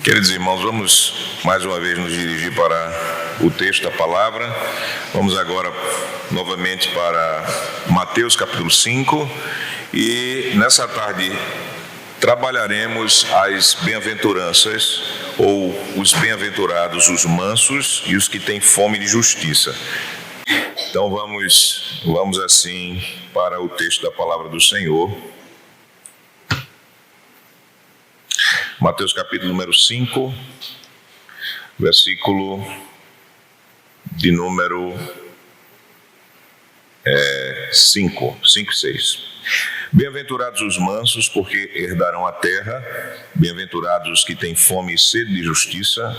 Queridos irmãos, vamos mais uma vez nos dirigir para o texto da palavra. Vamos agora novamente para Mateus capítulo 5 e nessa tarde trabalharemos as bem-aventuranças ou os bem-aventurados, os mansos e os que têm fome de justiça. Então vamos assim para o texto da palavra do Senhor. Mateus capítulo número 5, versículo de número 5 e 6. Bem-aventurados os mansos, porque herdarão a terra. Bem-aventurados os que têm fome e sede de justiça,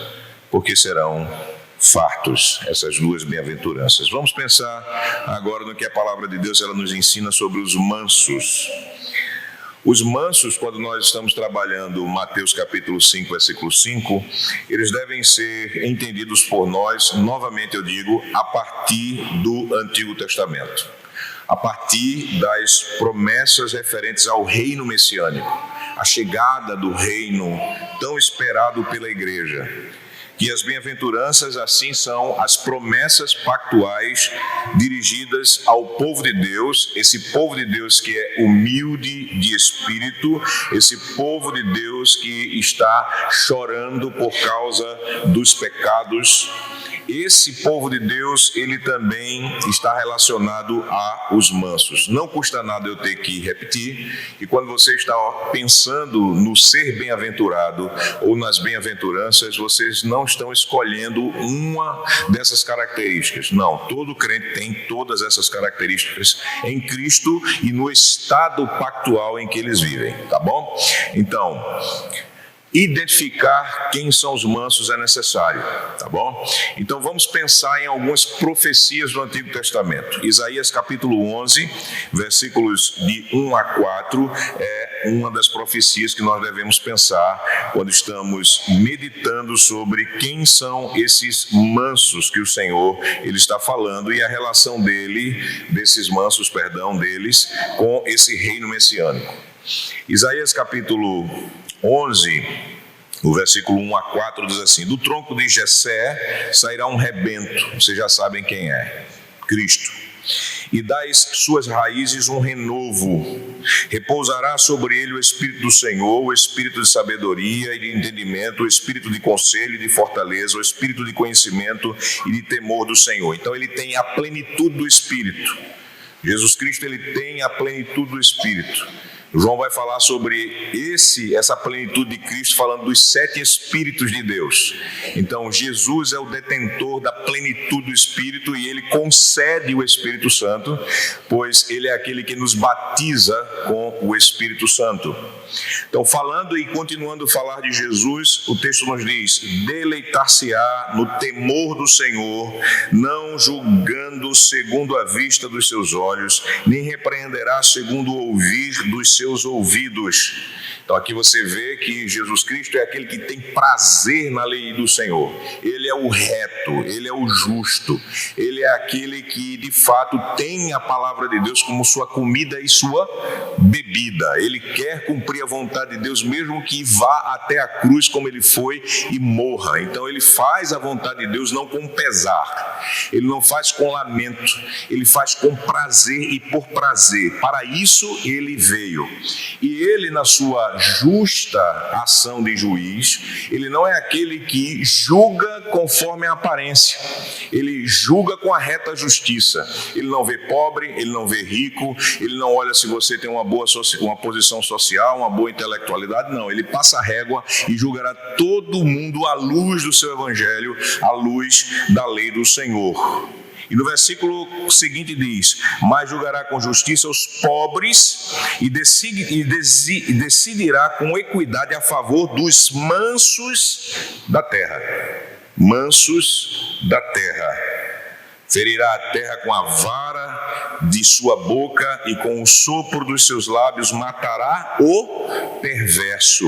porque serão fartos. Essas duas bem-aventuranças. Vamos pensar agora no que a palavra de Deus ela nos ensina sobre os mansos. Os mansos, quando nós estamos trabalhando Mateus capítulo 5, versículo 5, eles devem ser entendidos por nós, novamente eu digo, a partir do Antigo Testamento, a partir das promessas referentes ao reino messiânico, a chegada do reino tão esperado pela igreja. E as bem-aventuranças, assim, são as promessas pactuais dirigidas ao povo de Deus, esse povo de Deus que é humilde de espírito, esse povo de Deus que está chorando por causa dos pecados. Esse povo de Deus, ele também está relacionado aos mansos. Não custa nada eu ter que repetir que quando você está pensando no ser bem-aventurado ou nas bem-aventuranças, vocês não estão escolhendo uma dessas características. Não, todo crente tem todas essas características em Cristo e no estado pactual em que eles vivem, tá bom? Então, identificar quem são os mansos é necessário, tá bom? Então vamos pensar em algumas profecias do Antigo Testamento. Isaías capítulo 11, versículos de 1 a 4, é uma das profecias que nós devemos pensar quando estamos meditando sobre quem são esses mansos que o Senhor ele está falando e a relação desses mansos, deles, com esse reino messiânico. Isaías capítulo 11, o versículo 1 a 4 diz assim: do tronco de Jessé sairá um rebento, vocês já sabem quem é, Cristo, e das suas raízes um renovo, repousará sobre ele o Espírito do Senhor, o Espírito de sabedoria e de entendimento, o Espírito de conselho e de fortaleza, o Espírito de conhecimento e de temor do Senhor. Então ele tem a plenitude do Espírito. Jesus Cristo ele tem a plenitude do Espírito. João vai falar sobre essa plenitude de Cristo, falando dos 7 Espíritos de Deus. Então, Jesus é o detentor da plenitude do Espírito e ele concede o Espírito Santo, pois ele é aquele que nos batiza com o Espírito Santo. Então, falando e continuando a falar de Jesus, o texto nos diz: deleitar-se-á no temor do Senhor, não julgando segundo a vista dos seus olhos, nem repreenderá segundo o ouvir dos seus ouvidos. Então aqui você vê que Jesus Cristo é aquele que tem prazer na lei do Senhor. Ele é o reto, ele é o justo, ele é aquele que de fato tem a palavra de Deus como sua comida e sua bebida. Ele quer cumprir a vontade de Deus, mesmo que vá até a cruz como ele foi e morra. Então ele faz a vontade de Deus não com pesar, ele não faz com lamento, ele faz com prazer e por prazer. Para isso ele veio. E ele, na sua justa ação de juiz, ele não é aquele que julga conforme a aparência, ele julga com a reta justiça. Ele não vê pobre, ele não vê rico, ele não olha se você tem uma posição social, uma boa intelectualidade, não, ele passa a régua e julgará todo mundo à luz do seu evangelho, à luz da lei do Senhor. E no versículo seguinte diz: mas julgará com justiça os pobres e decidirá com equidade a favor dos mansos da terra. Mansos da terra. Ferirá a terra com a vara de sua boca e com o sopro dos seus lábios matará o perverso.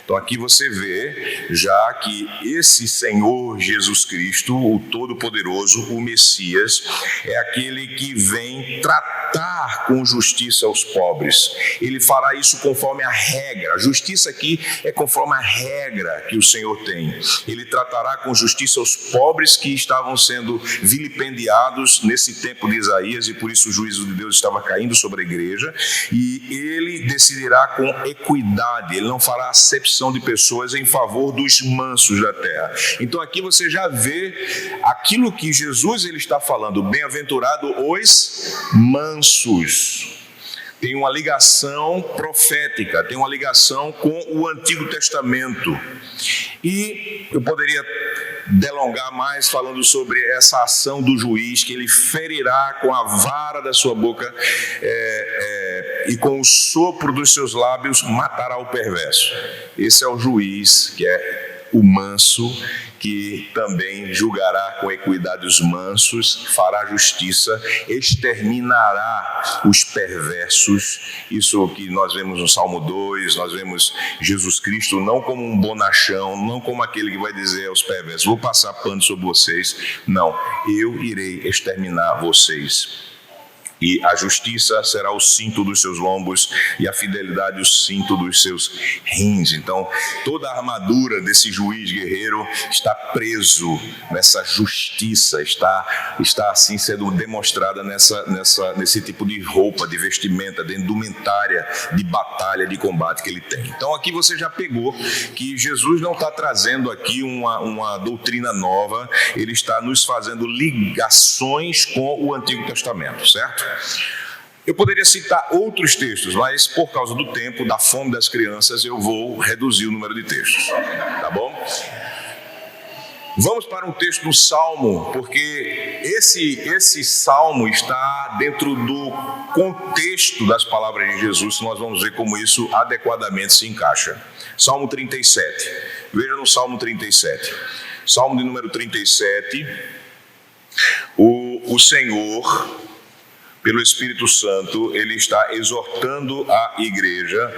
Então aqui você vê já que esse Senhor Jesus Cristo, o Todo-Poderoso, o Messias, é aquele que vem tratar tratar com justiça os pobres. Ele fará isso conforme a regra. A justiça aqui é conforme a regra que o Senhor tem. Ele tratará com justiça os pobres que estavam sendo vilipendiados nesse tempo de Isaías, e por isso o juízo de Deus estava caindo sobre a igreja, e ele decidirá com equidade. Ele não fará acepção de pessoas em favor dos mansos da terra. Então aqui você já vê aquilo que Jesus ele está falando: bem-aventurado os mansos. Tem uma ligação profética, tem uma ligação com o Antigo Testamento. E eu poderia delongar mais falando sobre essa ação do juiz, que ele ferirá com a vara da sua boca e com o sopro dos seus lábios matará o perverso. Esse é o juiz, que é o manso, que também julgará com equidade os mansos, fará justiça, exterminará os perversos. Isso que nós vemos no Salmo 2, nós vemos Jesus Cristo não como um bonachão, não como aquele que vai dizer aos perversos: vou passar pano sobre vocês. Não, eu irei exterminar vocês. E a justiça será o cinto dos seus lombos, e a fidelidade o cinto dos seus rins. Então, toda a armadura desse juiz guerreiro está preso nessa justiça, está assim sendo demonstrada nesse tipo de roupa, de vestimenta, de indumentária, de batalha, de combate que ele tem. Então, aqui você já pegou que Jesus não está trazendo aqui uma doutrina nova, ele está nos fazendo ligações com o Antigo Testamento, certo? Eu poderia citar outros textos, mas por causa do tempo, da fome das crianças, eu vou reduzir o número de textos, tá bom? Vamos para um texto do Salmo, porque esse Salmo está dentro do contexto das palavras de Jesus. Nós vamos ver como isso adequadamente se encaixa. Salmo 37, veja no Salmo 37, Salmo de número 37, o Senhor, pelo Espírito Santo, ele está exortando a igreja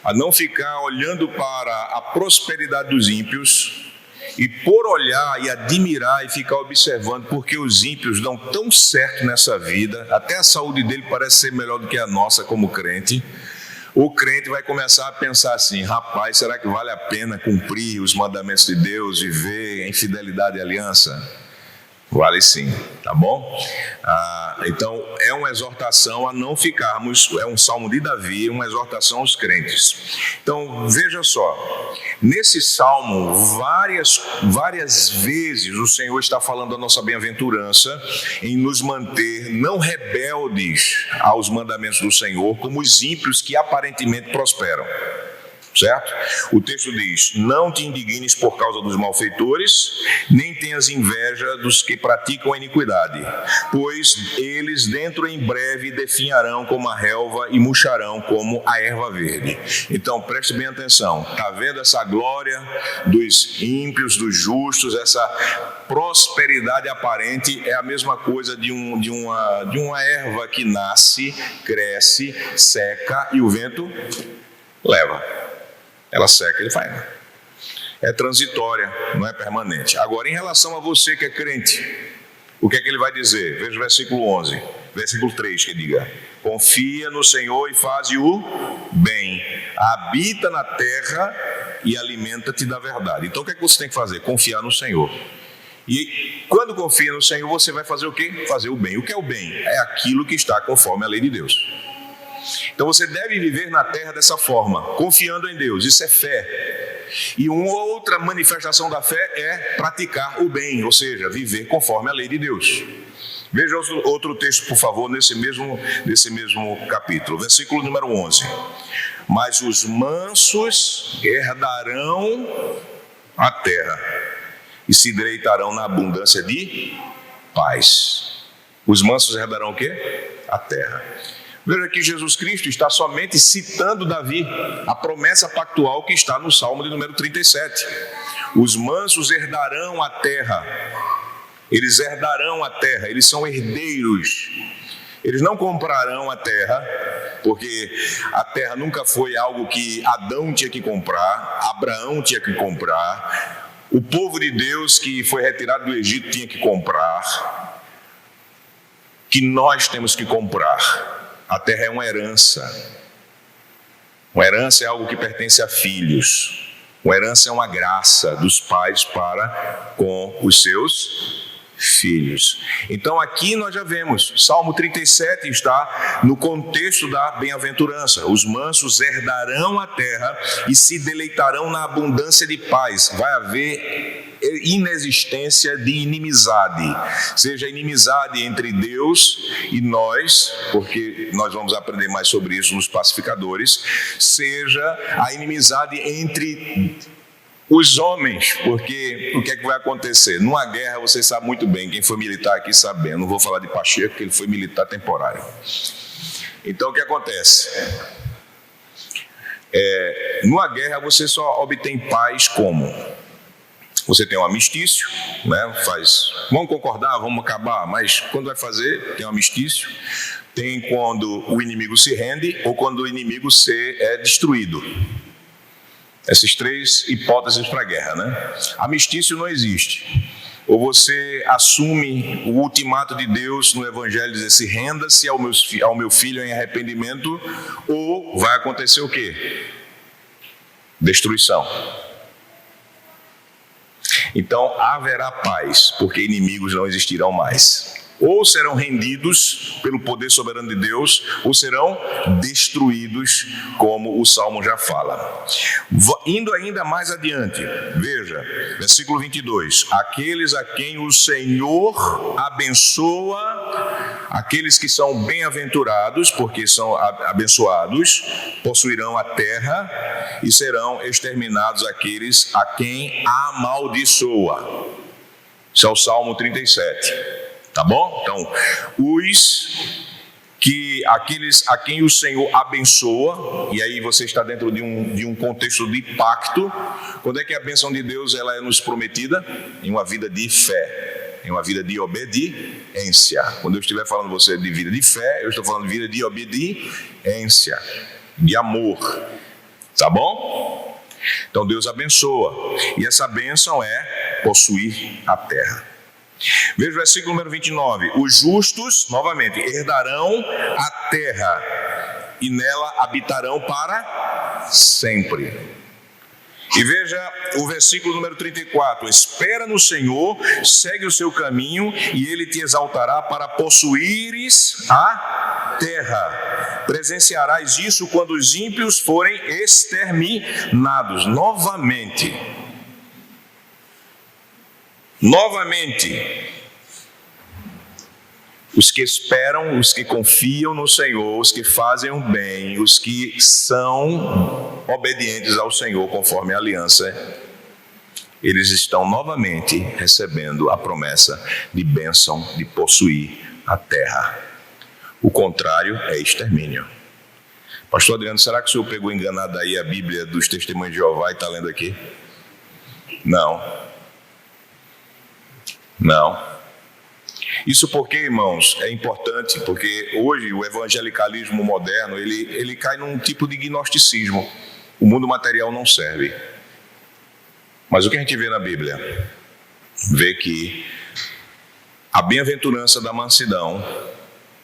a não ficar olhando para a prosperidade dos ímpios e por olhar e admirar e ficar observando porque os ímpios dão tão certo nessa vida, até a saúde dele parece ser melhor do que a nossa como crente. O crente vai começar a pensar assim: rapaz, será que vale a pena cumprir os mandamentos de Deus, viver em fidelidade e aliança? Vale sim, tá bom? Então é uma exortação a não ficarmos, é um salmo de Davi, uma exortação aos crentes. Então veja só, nesse salmo várias vezes o Senhor está falando da nossa bem-aventurança em nos manter não rebeldes aos mandamentos do Senhor, como os ímpios que aparentemente prosperam. Certo? O texto diz: não te indignes por causa dos malfeitores, nem tenhas inveja dos que praticam a iniquidade, pois eles dentro em breve definharão como a relva e murcharão como a erva verde. Então preste bem atenção, está vendo essa glória dos ímpios, dos justos, essa prosperidade aparente? É a mesma coisa de uma erva que nasce, cresce, seca e o vento leva. Ela seca, ele vai. É transitória, não é permanente. Agora, em relação a você que é crente, o que é que ele vai dizer? Veja o versículo 11, versículo 3, que diga: confia no Senhor e faze o bem, habita na terra e alimenta-te da verdade. Então o que é que você tem que fazer? Confiar no Senhor. E quando confia no Senhor, você vai fazer o quê? Fazer o bem. O que é o bem? É aquilo que está conforme a lei de Deus. Então você deve viver na terra dessa forma, confiando em Deus. Isso é fé. E uma outra manifestação da fé é praticar o bem, ou seja, viver conforme a lei de Deus. Veja outro texto, por favor, nesse mesmo capítulo, versículo número 11. Mas os mansos herdarão a terra e se deleitarão na abundância de paz. Os mansos herdarão o quê? A terra. Veja que Jesus Cristo está somente citando Davi, a promessa pactual que está no Salmo de número 37. Os mansos herdarão a terra. Eles herdarão a terra, eles são herdeiros. Eles não comprarão a terra, porque a terra nunca foi algo que Adão tinha que comprar, Abraão tinha que comprar, o povo de Deus que foi retirado do Egito tinha que comprar. que nós temos que comprar. A terra é uma herança. Uma herança é algo que pertence a filhos. Uma herança é uma graça dos pais para com os seus filhos. Então aqui nós já vemos, Salmo 37 está no contexto da bem-aventurança. Os mansos herdarão a terra e se deleitarão na abundância de paz. Vai haver inexistência de inimizade, seja inimizade entre Deus e nós, porque nós vamos aprender mais sobre isso nos pacificadores, seja a inimizade entre os homens, porque o que é que vai acontecer? Numa guerra, você sabe muito bem, quem foi militar aqui sabe bem, eu não vou falar de Pacheco, porque ele foi militar temporário. Então o que acontece? Numa guerra você só obtém paz como? Você tem um armistício, né? Vamos concordar, vamos acabar, mas quando vai fazer, tem um armistício. Tem quando o inimigo se rende ou quando o inimigo é destruído. Essas três hipóteses para a guerra, né? Armistício não existe. Ou você assume o ultimato de Deus no Evangelho, dizer, se renda-se ao meu filho em arrependimento, ou vai acontecer o quê? Destruição. Então haverá paz, porque inimigos não existirão mais. Ou serão rendidos pelo poder soberano de Deus, ou serão destruídos, como o Salmo já fala. Indo ainda mais adiante, veja, versículo 22. Aqueles a quem o Senhor abençoa, aqueles que são bem-aventurados, porque são abençoados, possuirão a terra, e serão exterminados aqueles a quem amaldiçoa. Isso é o Salmo 37. Tá bom? Então, aqueles a quem o Senhor abençoa, e aí você está dentro de um contexto de pacto. Quando é que a bênção de Deus ela é nos prometida? Em uma vida de fé, em uma vida de obediência. Quando eu estiver falando você de vida de fé, eu estou falando de vida de obediência, de amor. Tá bom? Então Deus abençoa, e essa bênção é possuir a terra. Veja o versículo número 29. Os justos, novamente, herdarão a terra e nela habitarão para sempre. E veja o versículo número 34. Espera no Senhor, segue o seu caminho e Ele te exaltará para possuíres a terra. Presenciarás isso quando os ímpios forem exterminados. Novamente, os que esperam, os que confiam no Senhor, os que fazem o bem, os que são obedientes ao Senhor conforme a aliança, eles estão novamente recebendo a promessa de bênção, de possuir a terra. O contrário é extermínio. Pastor Adriano, será que o senhor pegou enganado aí a Bíblia dos Testemunhos de Jeová e está lendo aqui? Não. Isso porque, irmãos, é importante, porque hoje o evangelicalismo moderno, ele cai num tipo de gnosticismo. O mundo material não serve. Mas o que a gente vê na Bíblia? Vê que a bem-aventurança da mansidão,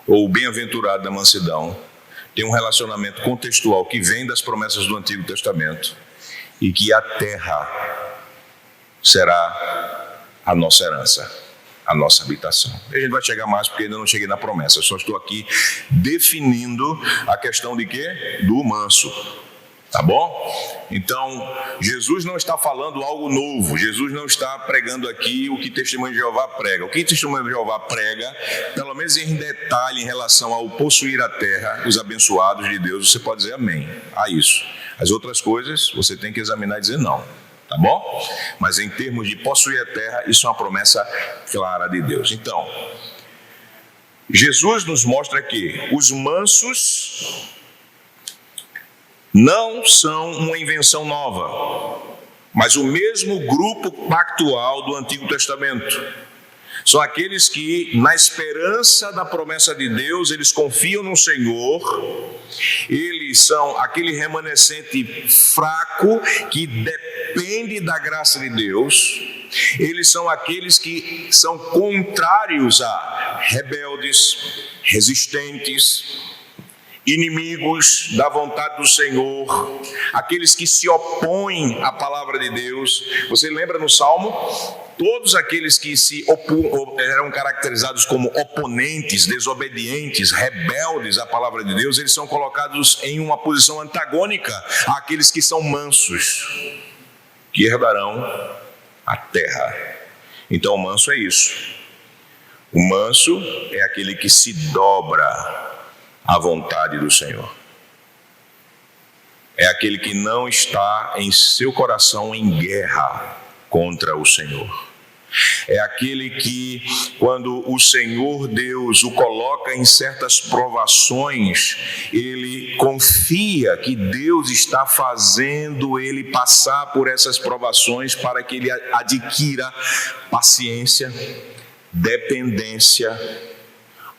ou o bem-aventurado da mansidão, tem um relacionamento contextual que vem das promessas do Antigo Testamento, e que a terra será a nossa herança, a nossa habitação. A gente vai chegar mais porque ainda não cheguei na promessa. Eu só estou aqui definindo a questão de quê? Do manso. Tá bom? Então, Jesus não está falando algo novo. Jesus não está pregando aqui o que Testemunho de Jeová prega. O que Testemunho de Jeová prega, pelo menos em detalhe em relação ao possuir a terra, os abençoados de Deus, você pode dizer amém a isso. As outras coisas, você tem que examinar e dizer não. Tá bom? Mas em termos de possuir a terra, isso é uma promessa clara de Deus. Então, Jesus nos mostra que os mansos não são uma invenção nova, mas o mesmo grupo pactual do Antigo Testamento. São aqueles que, na esperança da promessa de Deus, eles confiam no Senhor. Eles são aquele remanescente fraco que depende da graça de Deus. Eles são aqueles que são contrários a rebeldes, resistentes, inimigos da vontade do Senhor, aqueles que se opõem à palavra de Deus. Você lembra no Salmo? Todos aqueles que eram caracterizados como oponentes, desobedientes, rebeldes à palavra de Deus, eles são colocados em uma posição antagônica àqueles que são mansos, que herdarão a terra. Então o manso é isso. O manso é aquele que se dobra à vontade do Senhor. É aquele que não está em seu coração em guerra contra o Senhor. É aquele que, quando o Senhor Deus o coloca em certas provações, ele confia que Deus está fazendo ele passar por essas provações para que ele adquira paciência, dependência,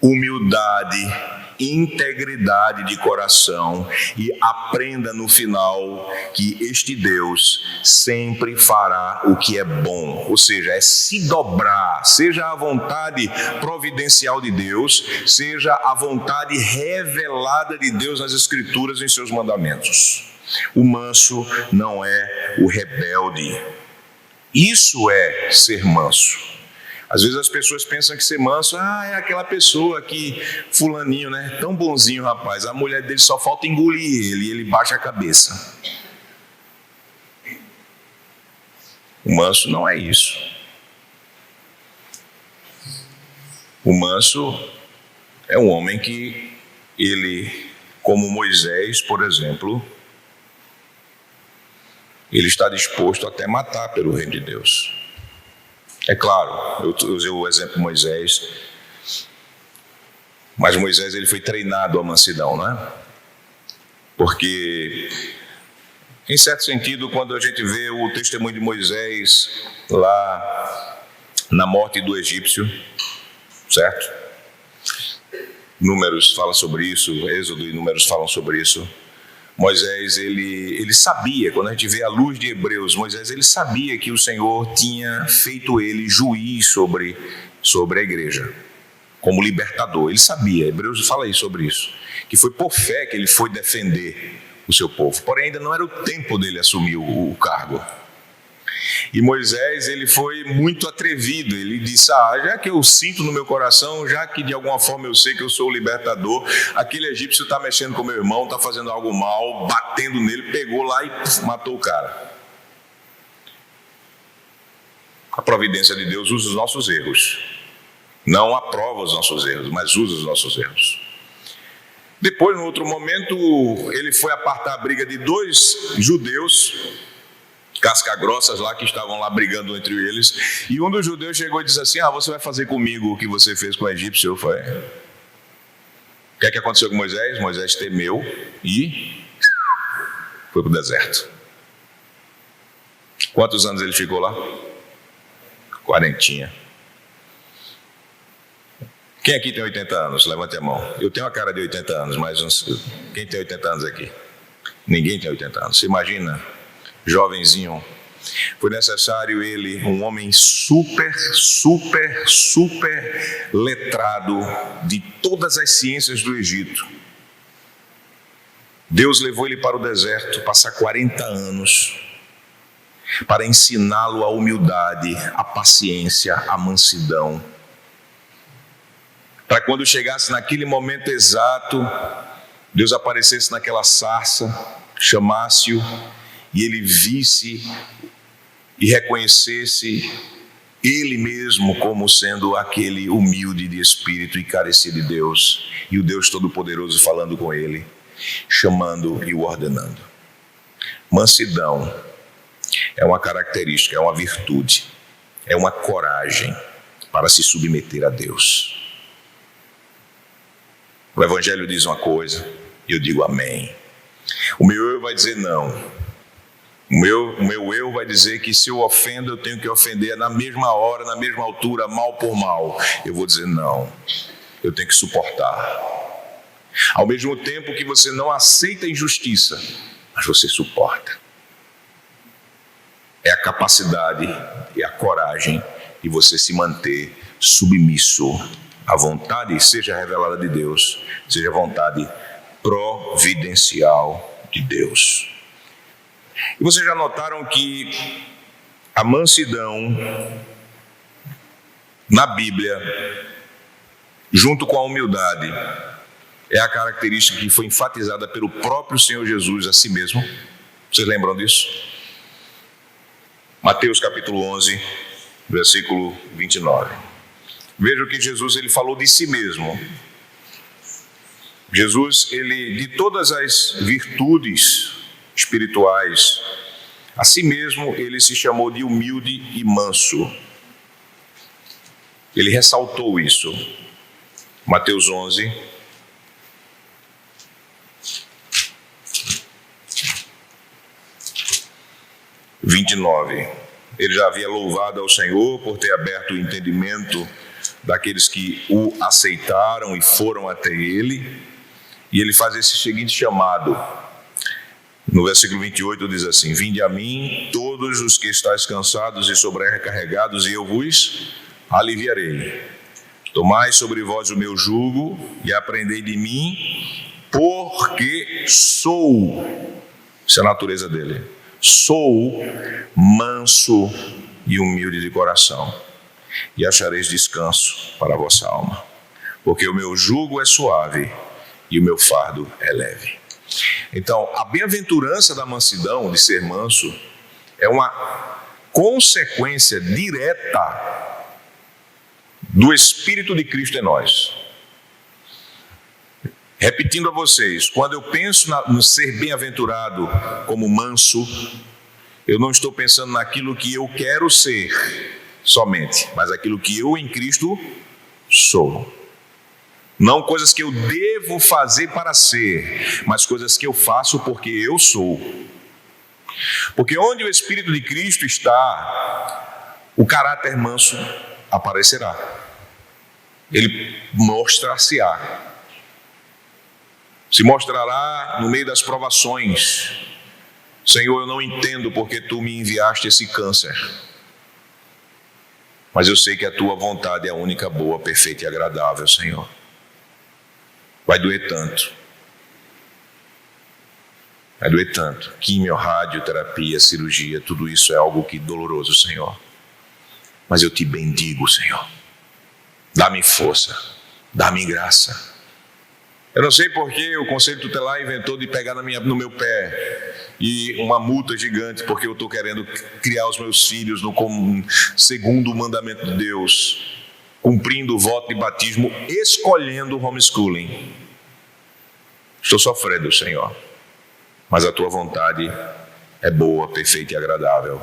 humildade, integridade de coração, e aprenda no final que este Deus sempre fará o que é bom, ou seja, é se dobrar, seja a vontade providencial de Deus, seja a vontade revelada de Deus nas Escrituras, em seus mandamentos. O manso não é o rebelde. Isso é ser manso. Às vezes as pessoas pensam que ser manso, é aquela pessoa que, fulaninho, né? Tão bonzinho, rapaz, a mulher dele só falta engolir ele e ele baixa a cabeça. O manso não é isso. O manso é um homem que ele, como Moisés, por exemplo, ele está disposto até matar pelo reino de Deus. É claro, eu usei o exemplo de Moisés, mas Moisés ele foi treinado à mansidão, não é? Porque, em certo sentido, quando a gente vê o testemunho de Moisés lá na morte do egípcio, certo? Números fala sobre isso, Êxodo e Números falam sobre isso. Moisés, ele sabia, quando a gente vê a luz de Hebreus, Moisés, ele sabia que o Senhor tinha feito ele juiz sobre a igreja, como libertador. Ele sabia, Hebreus fala aí sobre isso, que foi por fé que ele foi defender o seu povo. Porém, ainda não era o tempo dele assumir o cargo. E Moisés, ele foi muito atrevido. Ele disse, já que eu sinto no meu coração, já que de alguma forma eu sei que eu sou o libertador, aquele egípcio está mexendo com meu irmão, está fazendo algo mal, batendo nele, pegou lá e matou o cara. A providência de Deus usa os nossos erros. Não aprova os nossos erros, mas usa os nossos erros. Depois, no outro momento, ele foi apartar a briga de 2 judeus, casca-grossas lá, que estavam lá brigando entre eles, e um dos judeus chegou e disse assim, você vai fazer comigo o que você fez com o egípcio? Eu falei, o que é que aconteceu com Moisés? Moisés temeu e foi para o deserto. Quantos anos ele ficou lá? 40. Quem aqui tem 80 anos? Levante a mão. Eu tenho a cara de 80 anos, mas quem tem 80 anos aqui? Ninguém tem 80 anos. Você imagina? Jovenzinho, foi necessário ele, um homem super letrado de todas as ciências do Egito. Deus levou ele para o deserto, passar 40 anos, para ensiná-lo a humildade, a paciência, a mansidão. Para quando chegasse naquele momento exato, Deus aparecesse naquela sarça, chamasse-o, e ele visse e reconhecesse ele mesmo como sendo aquele humilde de espírito e carecido de Deus, e o Deus Todo-Poderoso falando com ele, chamando e o ordenando. Mansidão é uma característica, é uma virtude, é uma coragem para se submeter a Deus. O Evangelho diz uma coisa, e eu digo amém. O meu eu vai dizer não. O meu eu vai dizer que se eu ofendo, eu tenho que ofender na mesma hora, na mesma altura, mal por mal. Eu vou dizer não, eu tenho que suportar. Ao mesmo tempo que você não aceita a injustiça, mas você suporta. É a capacidade e a coragem de você se manter submisso a vontade seja revelada de Deus, seja a vontade providencial de Deus. E vocês já notaram que a mansidão na Bíblia, junto com a humildade, é a característica que foi enfatizada pelo próprio Senhor Jesus a si mesmo. Vocês lembram disso? Mateus capítulo 11, versículo 29. Vejam que Jesus ele falou de si mesmo. Jesus, ele, de todas as virtudes espirituais, a si mesmo ele se chamou de humilde e manso. Ele ressaltou isso. Mateus 11, ele já havia louvado ao Senhor por ter aberto o entendimento daqueles que o aceitaram e foram até ele, e ele faz esse seguinte chamado. No versículo 28 diz assim: vinde a mim todos os que estáis cansados e sobrecarregados, e eu vos aliviarei. Tomai sobre vós o meu jugo e aprendei de mim, porque sou, essa é a natureza dele, sou manso e humilde de coração, e achareis descanso para a vossa alma, porque o meu jugo é suave e o meu fardo é leve. Então, a bem-aventurança da mansidão, de ser manso, é uma consequência direta do Espírito de Cristo em nós. Repetindo a vocês, quando eu penso no ser bem-aventurado como manso, eu não estou pensando naquilo que eu quero ser somente, mas aquilo que eu em Cristo sou. Não coisas que eu devo fazer para ser, mas coisas que eu faço porque eu sou. Porque onde o Espírito de Cristo está, o caráter manso aparecerá. Ele mostrar-se-á. Se mostrará no meio das provações. Senhor, eu não entendo porque tu me enviaste esse câncer, mas eu sei que a tua vontade é a única boa, perfeita e agradável, Senhor. Vai doer tanto. Vai doer tanto. Quimio, radioterapia, cirurgia, tudo isso é algo que doloroso, Senhor. Mas eu te bendigo, Senhor. Dá-me força, dá-me graça. Eu não sei porque o Conselho Tutelar inventou de pegar no meu pé e uma multa gigante, porque eu estou querendo criar os meus filhos segundo o mandamento de Deus, cumprindo o voto de batismo, escolhendo o homeschooling. Estou sofrendo, Senhor, mas a tua vontade é boa, perfeita e agradável.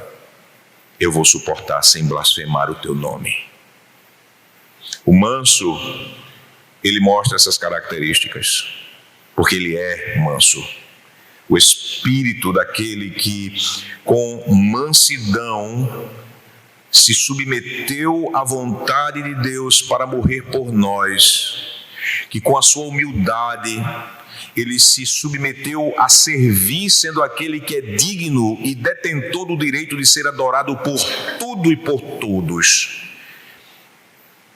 Eu vou suportar sem blasfemar o teu nome. O manso, ele mostra essas características, porque ele é manso. O espírito daquele que com mansidão se submeteu à vontade de Deus para morrer por nós, que com a sua humildade ele se submeteu a servir, sendo aquele que é digno e detentor do direito de ser adorado por tudo e por todos.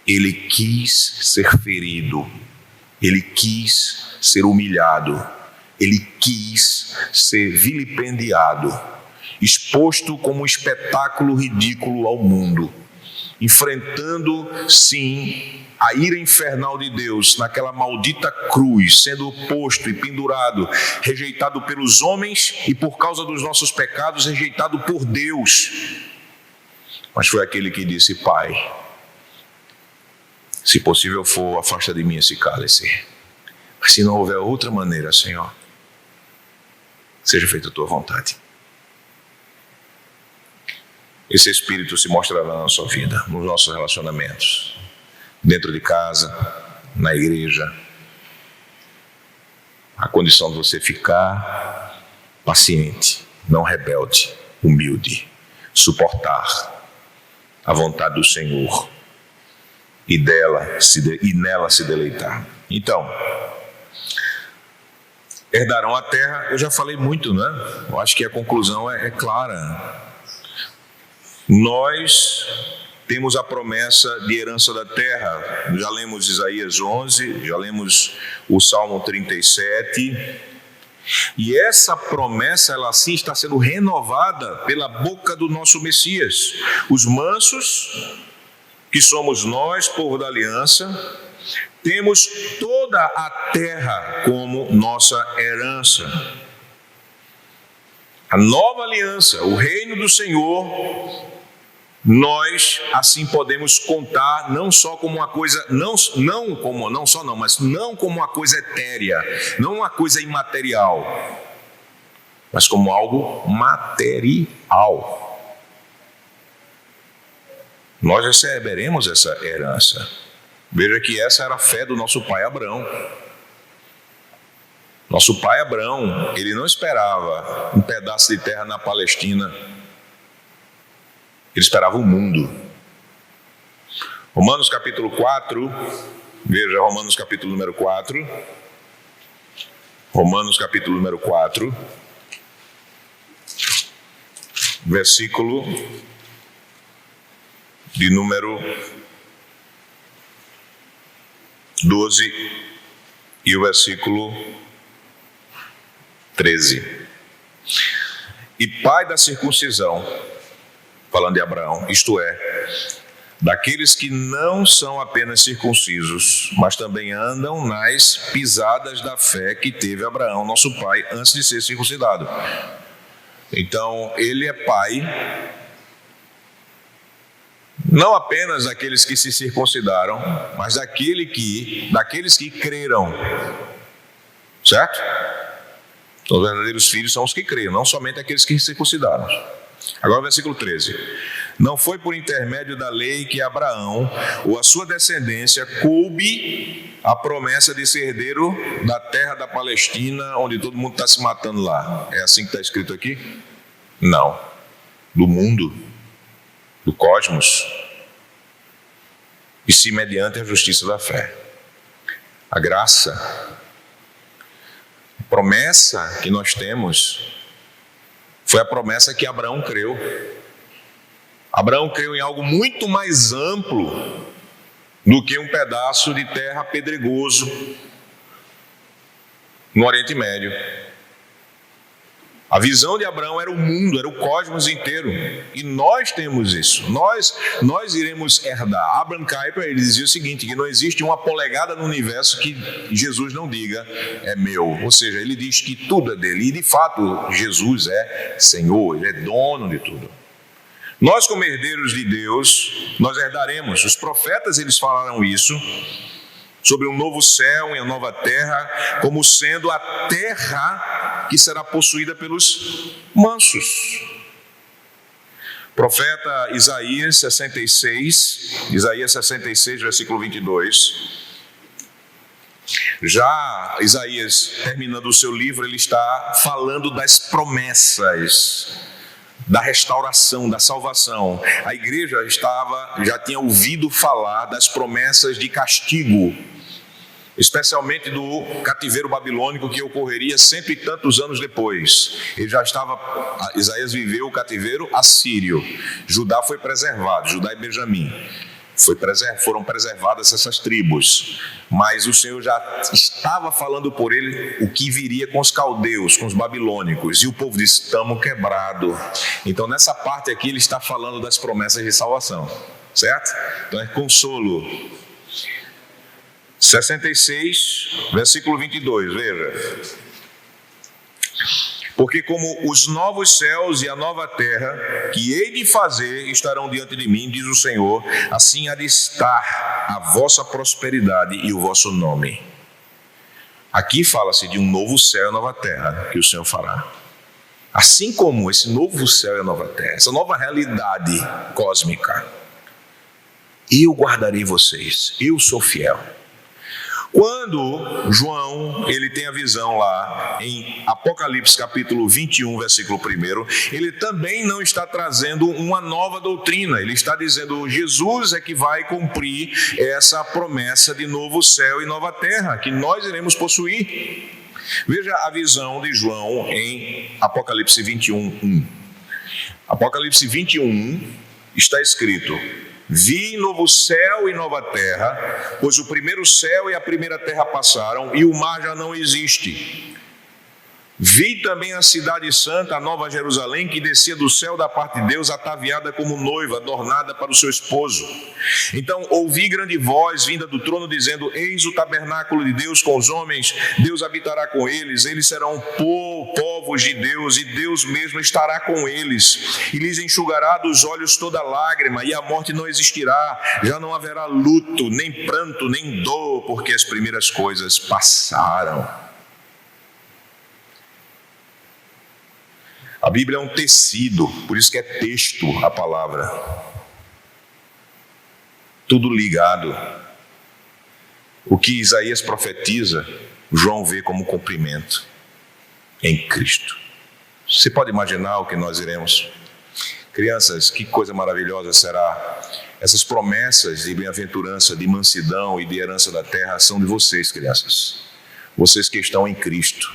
Ele quis ser ferido, ele quis ser humilhado, ele quis ser vilipendiado, exposto como um espetáculo ridículo ao mundo, enfrentando, sim, a ira infernal de Deus naquela maldita cruz, sendo posto e pendurado, rejeitado pelos homens e por causa dos nossos pecados, rejeitado por Deus. Mas foi aquele que disse: Pai, se possível for, afasta de mim esse cálice. Mas se não houver outra maneira, Senhor, seja feita a tua vontade. Esse Espírito se mostrará na sua vida, nos nossos relacionamentos, dentro de casa, na igreja. A condição de você ficar paciente, não rebelde, humilde, suportar a vontade do Senhor e nela se deleitar. Então, herdarão a terra. Eu já falei muito, né? Eu acho que a conclusão é clara. Nós temos a promessa de herança da terra. Já lemos Isaías 11, já lemos o Salmo 37. E essa promessa, ela sim está sendo renovada pela boca do nosso Messias. Os mansos, que somos nós, povo da aliança, temos toda a terra como nossa herança. A nova aliança, o reino do Senhor, nós assim podemos contar não só como uma coisa, mas não como uma coisa etérea, não uma coisa imaterial, mas como algo material. Nós receberemos essa herança. Veja que essa era a fé do nosso pai Abraão. Nosso pai Abraão, ele não esperava um pedaço de terra na Palestina. Ele esperava o mundo. Romanos capítulo 4, veja Romanos capítulo número 4. Romanos capítulo número 4, versículo de número 12 e o versículo 13. E pai da circuncisão, falando de Abraão, isto é, daqueles que não são apenas circuncisos, mas também andam nas pisadas da fé que teve Abraão, nosso pai, antes de ser circuncidado. Então, ele é pai, não apenas daqueles que se circuncidaram, mas daqueles que creram, certo? Então, os verdadeiros filhos são os que creram, não somente aqueles que se circuncidaram. Agora o versículo 13. Não foi por intermédio da lei que Abraão ou a sua descendência coube a promessa de ser herdeiro da terra da Palestina, onde todo mundo está se matando lá. É assim que está escrito aqui? Não. Do mundo, do cosmos, e se mediante a justiça da fé. A graça, a promessa que nós temos foi a promessa que Abraão creu. Abraão creu em algo muito mais amplo do que um pedaço de terra pedregoso no Oriente Médio. A visão de Abraão era o mundo, era o cosmos inteiro. E nós temos isso. Nós iremos herdar. Abraham Kuyper, ele dizia o seguinte, que não existe uma polegada no universo que Jesus não diga é meu. Ou seja, ele diz que tudo é dele. E de fato, Jesus é Senhor, ele é dono de tudo. Nós, como herdeiros de Deus, nós herdaremos. Os profetas, eles falaram isso, sobre um novo céu e uma nova terra, como sendo a terra que será possuída pelos mansos. Profeta Isaías 66, versículo 22. Já Isaías, terminando o seu livro, ele está falando das promessas da restauração, da salvação. A igreja já tinha ouvido falar das promessas de castigo, especialmente do cativeiro babilônico que ocorreria cento e tantos anos depois. Isaías viveu o cativeiro assírio. Judá foi preservado, Judá e Benjamim. Foram preservadas essas tribos, mas o Senhor já estava falando por ele o que viria com os caldeus, com os babilônicos, e o povo disse, estamos quebrados. Então nessa parte aqui ele está falando das promessas de salvação, certo? Então é consolo. 66, versículo 22, veja. Porque como os novos céus e a nova terra que hei de fazer estarão diante de mim, diz o Senhor, assim há de estar a vossa prosperidade e o vosso nome. Aqui fala-se de um novo céu e nova terra que o Senhor fará. Assim como esse novo céu e a nova terra, essa nova realidade cósmica, eu guardarei vocês, eu sou fiel. Quando João, ele tem a visão lá em Apocalipse capítulo 21, versículo 1, ele também não está trazendo uma nova doutrina, ele está dizendo, Jesus é que vai cumprir essa promessa de novo céu e nova terra, que nós iremos possuir. Veja a visão de João em Apocalipse 21, 1. Apocalipse 21, está escrito, Vi novo céu e nova terra, pois o primeiro céu e a primeira terra passaram, e o mar já não existe. Vi também a cidade santa, a nova Jerusalém, que descia do céu da parte de Deus, ataviada como noiva, adornada para o seu esposo. Então ouvi grande voz vinda do trono, dizendo: eis o tabernáculo de Deus com os homens, Deus habitará com eles, eles serão povos de Deus, e Deus mesmo estará com eles, e lhes enxugará dos olhos toda lágrima, e a morte não existirá, já não haverá luto, nem pranto, nem dor, porque as primeiras coisas passaram. A Bíblia é um tecido, por isso que é texto a palavra. Tudo ligado. O que Isaías profetiza, João vê como cumprimento em Cristo. Você pode imaginar o que nós iremos? Crianças, que coisa maravilhosa será. Essas promessas de bem-aventurança, de mansidão e de herança da terra são de vocês, crianças. Vocês que estão em Cristo,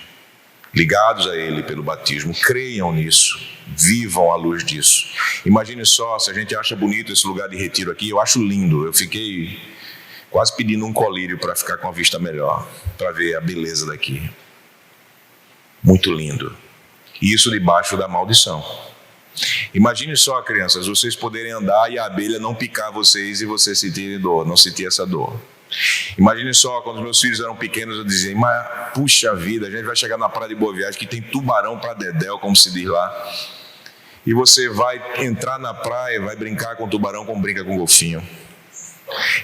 ligados a Ele pelo batismo, creiam nisso, vivam à luz disso. Imagine só, se a gente acha bonito esse lugar de retiro aqui, eu acho lindo, eu fiquei quase pedindo um colírio para ficar com a vista melhor, para ver a beleza daqui. Muito lindo. E isso debaixo da maldição. Imagine só, crianças, vocês poderem andar e a abelha não picar vocês e vocês sentirem dor, não sentir essa dor. Imagine só, quando os meus filhos eram pequenos, eu dizia: mas puxa vida, a gente vai chegar na praia de Boa Viagem, que tem tubarão para dedéu, como se diz lá, e você vai entrar na praia, vai brincar com tubarão como brinca com golfinho.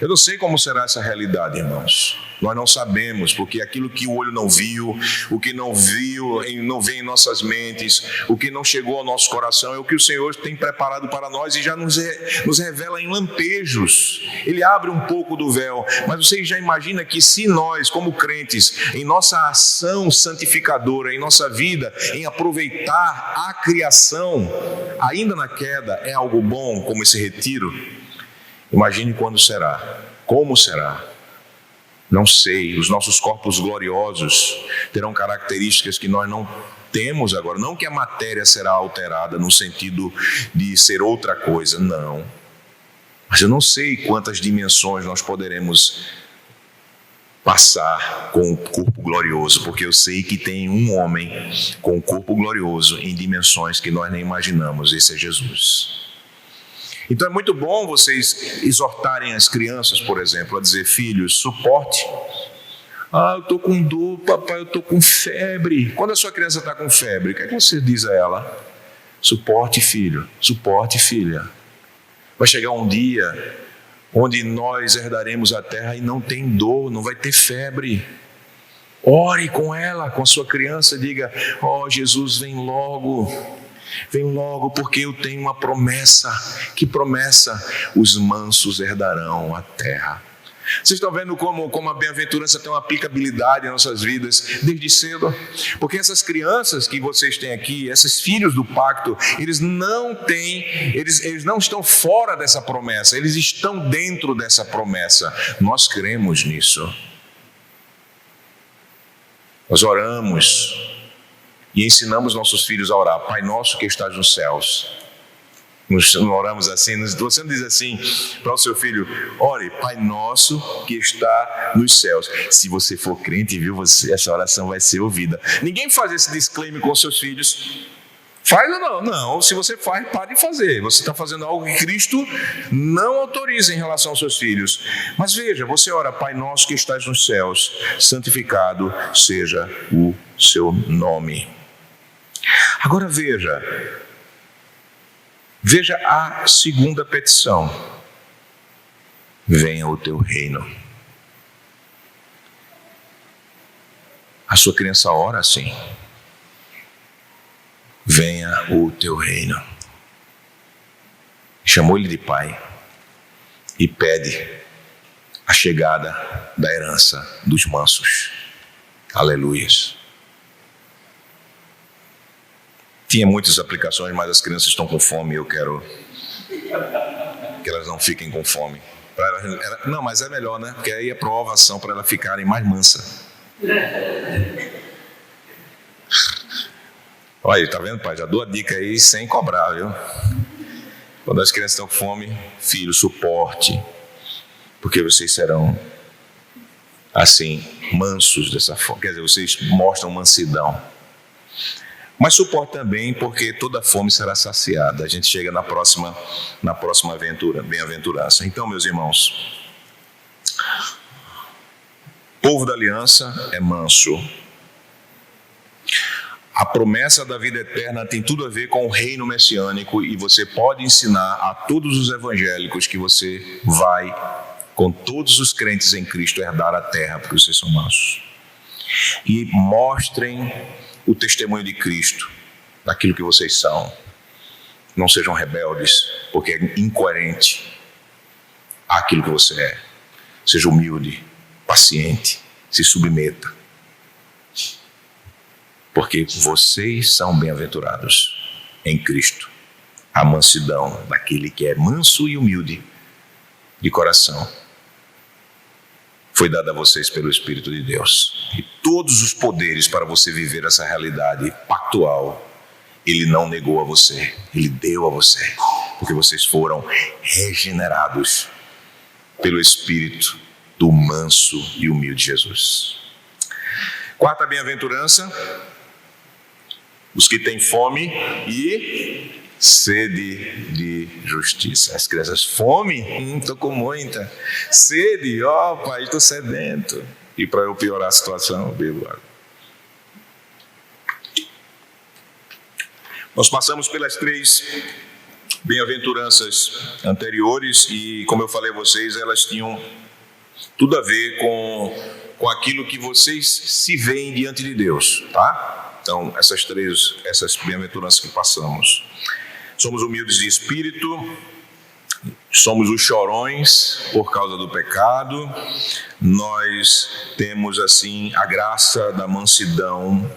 Eu não sei como será essa realidade, irmãos. Nós não sabemos, porque aquilo que o olho não viu, o que não viu, não vem em nossas mentes, o que não chegou ao nosso coração, é o que o Senhor tem preparado para nós e já nos revela em lampejos. Ele abre um pouco do véu, mas você já imagina que se nós, como crentes, em nossa ação santificadora, em nossa vida, em aproveitar a criação, ainda na queda, é algo bom, como esse retiro, imagine quando será, como será. Não sei, os nossos corpos gloriosos terão características que nós não temos agora. Não que a matéria será alterada no sentido de ser outra coisa, não. Mas eu não sei quantas dimensões nós poderemos passar com o corpo glorioso, porque eu sei que tem um homem com o corpo glorioso em dimensões que nós nem imaginamos. Esse é Jesus. Então é muito bom vocês exortarem as crianças, por exemplo, a dizer: filhos, suporte. Eu estou com dor, papai, eu estou com febre. Quando a sua criança está com febre, o que é que você diz a ela? Suporte, filho, suporte, filha. Vai chegar um dia onde nós herdaremos a terra e não tem dor, não vai ter febre. Ore com ela, com a sua criança, diga: Jesus, vem logo. Vem logo, porque eu tenho uma promessa. Que promessa? Os mansos herdarão a terra. Vocês estão vendo como a bem-aventurança tem uma aplicabilidade em nossas vidas desde cedo? Porque essas crianças que vocês têm aqui, esses filhos do pacto, eles não estão fora dessa promessa, eles estão dentro dessa promessa. Nós cremos nisso. Nós oramos e ensinamos nossos filhos a orar: Pai nosso que estás nos céus. Nós oramos assim. Você não diz assim para o seu filho: ore, Pai nosso que está nos céus. Se você for crente, viu, essa oração vai ser ouvida. Ninguém faz esse disclaimer com seus filhos. Faz ou não? Não, se você faz, pare de fazer. Você está fazendo algo que Cristo não autoriza em relação aos seus filhos. Mas veja, você ora: Pai nosso que estás nos céus, santificado seja o seu nome. Agora veja a segunda petição: venha o teu reino. A sua criança ora assim: venha o teu reino. Chamou ele de pai e pede a chegada da herança dos mansos. Aleluias. Tinha muitas aplicações, mas as crianças estão com fome e eu quero que elas não fiquem com fome. Não, mas é melhor, né? Porque aí é provação para elas ficarem mais mansas. Olha, tá vendo, pai? Já dou a dica aí sem cobrar, viu? Quando as crianças estão com fome, filho, suporte, porque vocês serão assim, mansos dessa forma. Quer dizer, vocês mostram mansidão. Mas suporte também, porque toda fome será saciada. A gente chega na próxima bem-aventurança. Então, meus irmãos, o povo da aliança é manso. A promessa da vida eterna tem tudo a ver com o reino messiânico, e você pode ensinar a todos os evangélicos que você vai, com todos os crentes em Cristo, herdar a terra, porque vocês são mansos. E mostrem o testemunho de Cristo, daquilo que vocês são. Não sejam rebeldes, porque é incoerente àquilo que você é. Seja humilde, paciente, se submeta. Porque vocês são bem-aventurados em Cristo. A mansidão daquele que é manso e humilde de coração foi dada a vocês pelo Espírito de Deus. E todos os poderes para você viver essa realidade pactual, Ele não negou a você, Ele deu a você, porque vocês foram regenerados pelo Espírito do manso e humilde Jesus. Quarta bem-aventurança: os que têm fome e sede de justiça. As crianças, fome? Estou com muita. Sede? Pai, estou sedento. E para eu piorar a situação, eu bebo água. Nós passamos pelas 3 bem-aventuranças anteriores e, como eu falei a vocês, elas tinham tudo a ver com aquilo que vocês se veem diante de Deus, tá? Então, essas bem-aventuranças que passamos. Somos humildes de espírito, somos os chorões por causa do pecado, nós temos assim a graça da mansidão,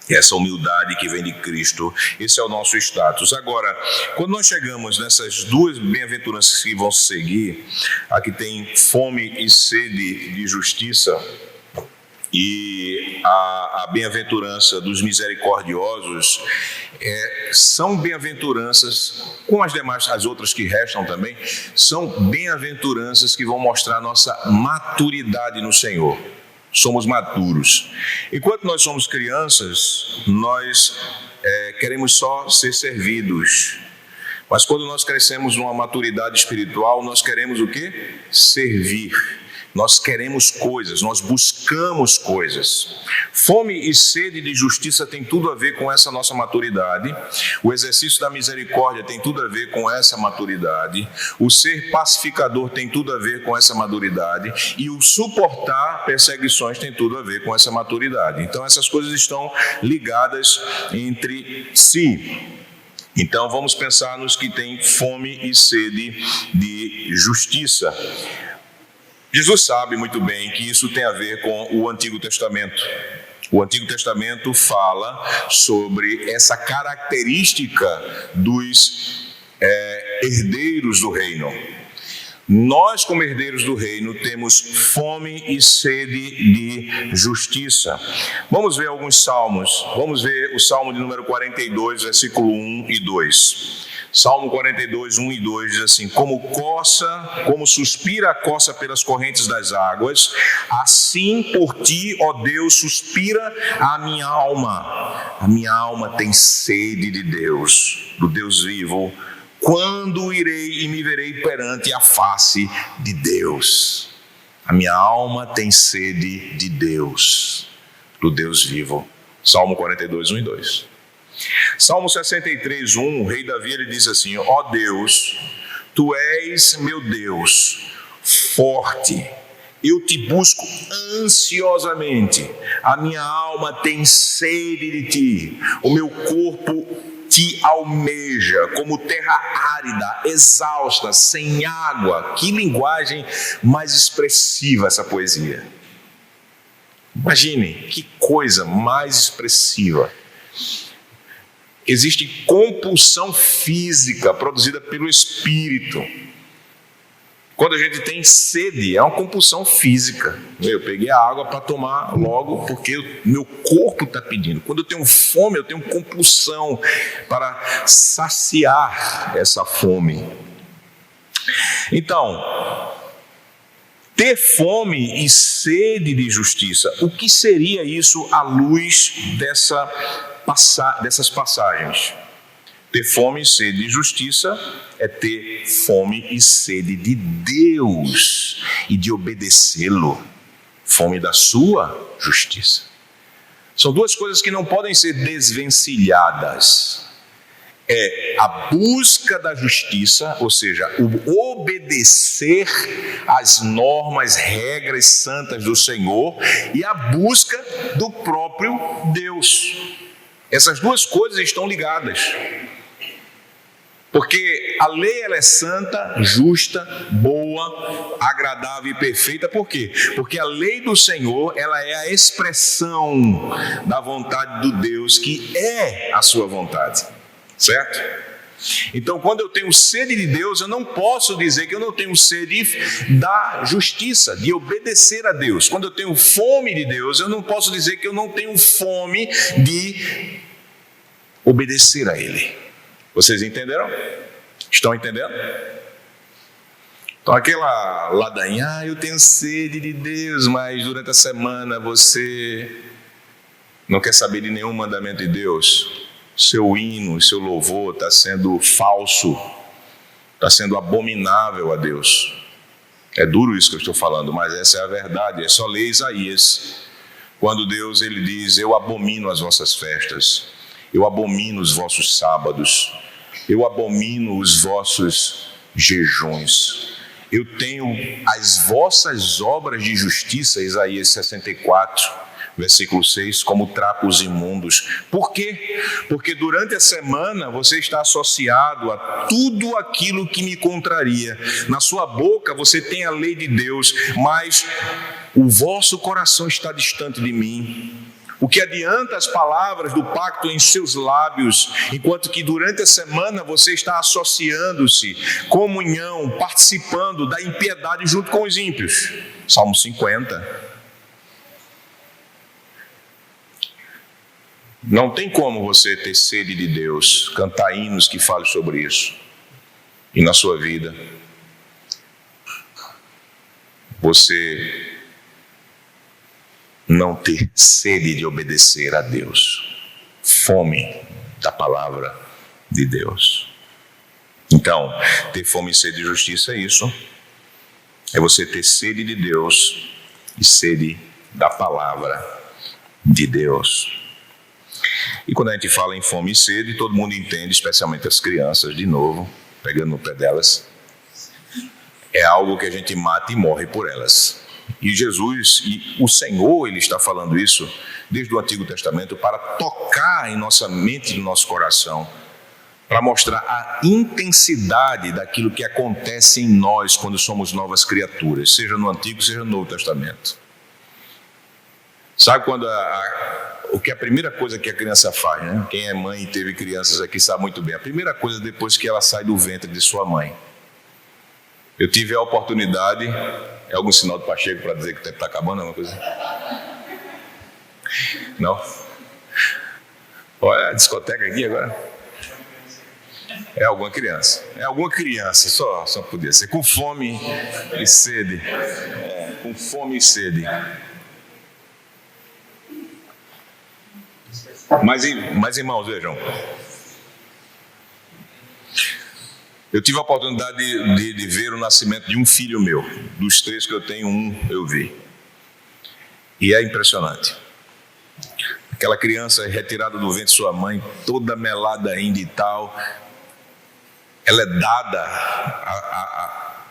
essa humildade que vem de Cristo. Esse é o nosso status. Agora, quando nós chegamos nessas 2 bem-aventuranças que vão seguir, a que tem fome e sede de justiça, e a bem-aventurança dos misericordiosos, são bem-aventuranças, com as outras que restam também, são bem-aventuranças que vão mostrar nossa maturidade no Senhor. Somos maduros. Enquanto nós somos crianças, nós queremos só ser servidos. Mas quando nós crescemos numa maturidade espiritual, nós queremos o quê? Servir. Nós queremos coisas, nós buscamos coisas. Fome e sede de justiça tem tudo a ver com essa nossa maturidade. O exercício da misericórdia tem tudo a ver com essa maturidade. O ser pacificador tem tudo a ver com essa maturidade. E o suportar perseguições tem tudo a ver com essa maturidade. Então essas coisas estão ligadas entre si. Então vamos pensar nos que têm fome e sede de justiça. Jesus sabe muito bem que isso tem a ver com o Antigo Testamento. O Antigo Testamento fala sobre essa característica dos herdeiros do reino. Nós, como herdeiros do reino, temos fome e sede de justiça. Vamos ver alguns salmos. Vamos ver o Salmo de número 42, versículo 1 e 2. Salmo 42, 1 e 2 diz assim: como suspira a coça pelas correntes das águas, assim por ti, ó Deus, suspira a minha alma. A minha alma tem sede de Deus, do Deus vivo. Quando irei e me verei perante a face de Deus? A minha alma tem sede de Deus, do Deus vivo. Salmo 42, 1 e 2. Salmo 63, 1, o rei Davi, ele diz assim: ó Deus, tu és meu Deus, forte, eu te busco ansiosamente, a minha alma tem sede de ti, o meu corpo te almeja, como terra árida, exausta, sem água. Que linguagem mais expressiva essa poesia. Imagine, que coisa mais expressiva. Existe compulsão física produzida pelo Espírito. Quando a gente tem sede, é uma compulsão física. Eu peguei a água para tomar logo porque o meu corpo está pedindo. Quando eu tenho fome, eu tenho compulsão para saciar essa fome. Então, ter fome e sede de justiça, o que seria isso à luz dessas passagens? Ter fome e sede de justiça é ter fome e sede de Deus e de obedecê-lo. Fome da sua justiça. São duas coisas que não podem ser desvencilhadas. É a busca da justiça, ou seja, o obedecer às normas, regras santas do Senhor e a busca do próprio Deus. Essas duas coisas estão ligadas. Porque a lei ela é santa, justa, boa, agradável e perfeita. Por quê? Porque a lei do Senhor ela é a expressão da vontade do Deus que é a sua vontade. Certo? Então, quando eu tenho sede de Deus, eu não posso dizer que eu não tenho sede da justiça, de obedecer a Deus. Quando eu tenho fome de Deus, eu não posso dizer que eu não tenho fome de obedecer a Ele. Vocês entenderam? Estão entendendo? Então aquela ladainha, eu tenho sede de Deus, mas durante a semana você não quer saber de nenhum mandamento de Deus. Seu hino, seu louvor está sendo falso, está sendo abominável a Deus. É duro isso que eu estou falando, mas essa é a verdade. É só ler Isaías, quando Deus ele diz: eu abomino as vossas festas, eu abomino os vossos sábados, eu abomino os vossos jejuns, eu tenho as vossas obras de justiça, Isaías 64, versículo 6, como trapos imundos. Por quê? Porque durante a semana você está associado a tudo aquilo que me contraria. Na sua boca você tem a lei de Deus, mas o vosso coração está distante de mim. O que adianta as palavras do pacto em seus lábios, enquanto que durante a semana você está associando-se, comunhão, participando da impiedade junto com os ímpios. Salmo 50. Não tem como você ter sede de Deus, cantar hinos que falem sobre isso, e na sua vida você não ter sede de obedecer a Deus, fome da palavra de Deus. Então, ter fome e sede de justiça é isso, é você ter sede de Deus e sede da palavra de Deus. E quando a gente fala em fome e sede, todo mundo entende, especialmente as crianças, de novo, pegando no pé delas, é algo que a gente mata e morre por elas. E Jesus, e o Senhor, Ele está falando isso desde o Antigo Testamento para tocar em nossa mente e no nosso coração, para mostrar a intensidade daquilo que acontece em nós quando somos novas criaturas, seja no Antigo, seja no Novo Testamento. Sabe quando o que é a primeira coisa que a criança faz, né? Quem é mãe e teve crianças aqui sabe muito bem. A primeira coisa depois que ela sai do ventre de sua mãe. Eu tive a oportunidade, é algum sinal do Pacheco para dizer que o tempo está acabando, alguma coisa? Não? Olha a discoteca aqui agora. É alguma criança. É alguma criança, só podia ser. Com fome e sede. Com fome e sede. Mas irmãos, vejam. Eu tive a oportunidade de ver o nascimento de um filho meu. Dos 3 que eu tenho, um eu vi. E é impressionante. Aquela criança retirada do ventre de sua mãe, toda melada ainda e tal. Ela é dada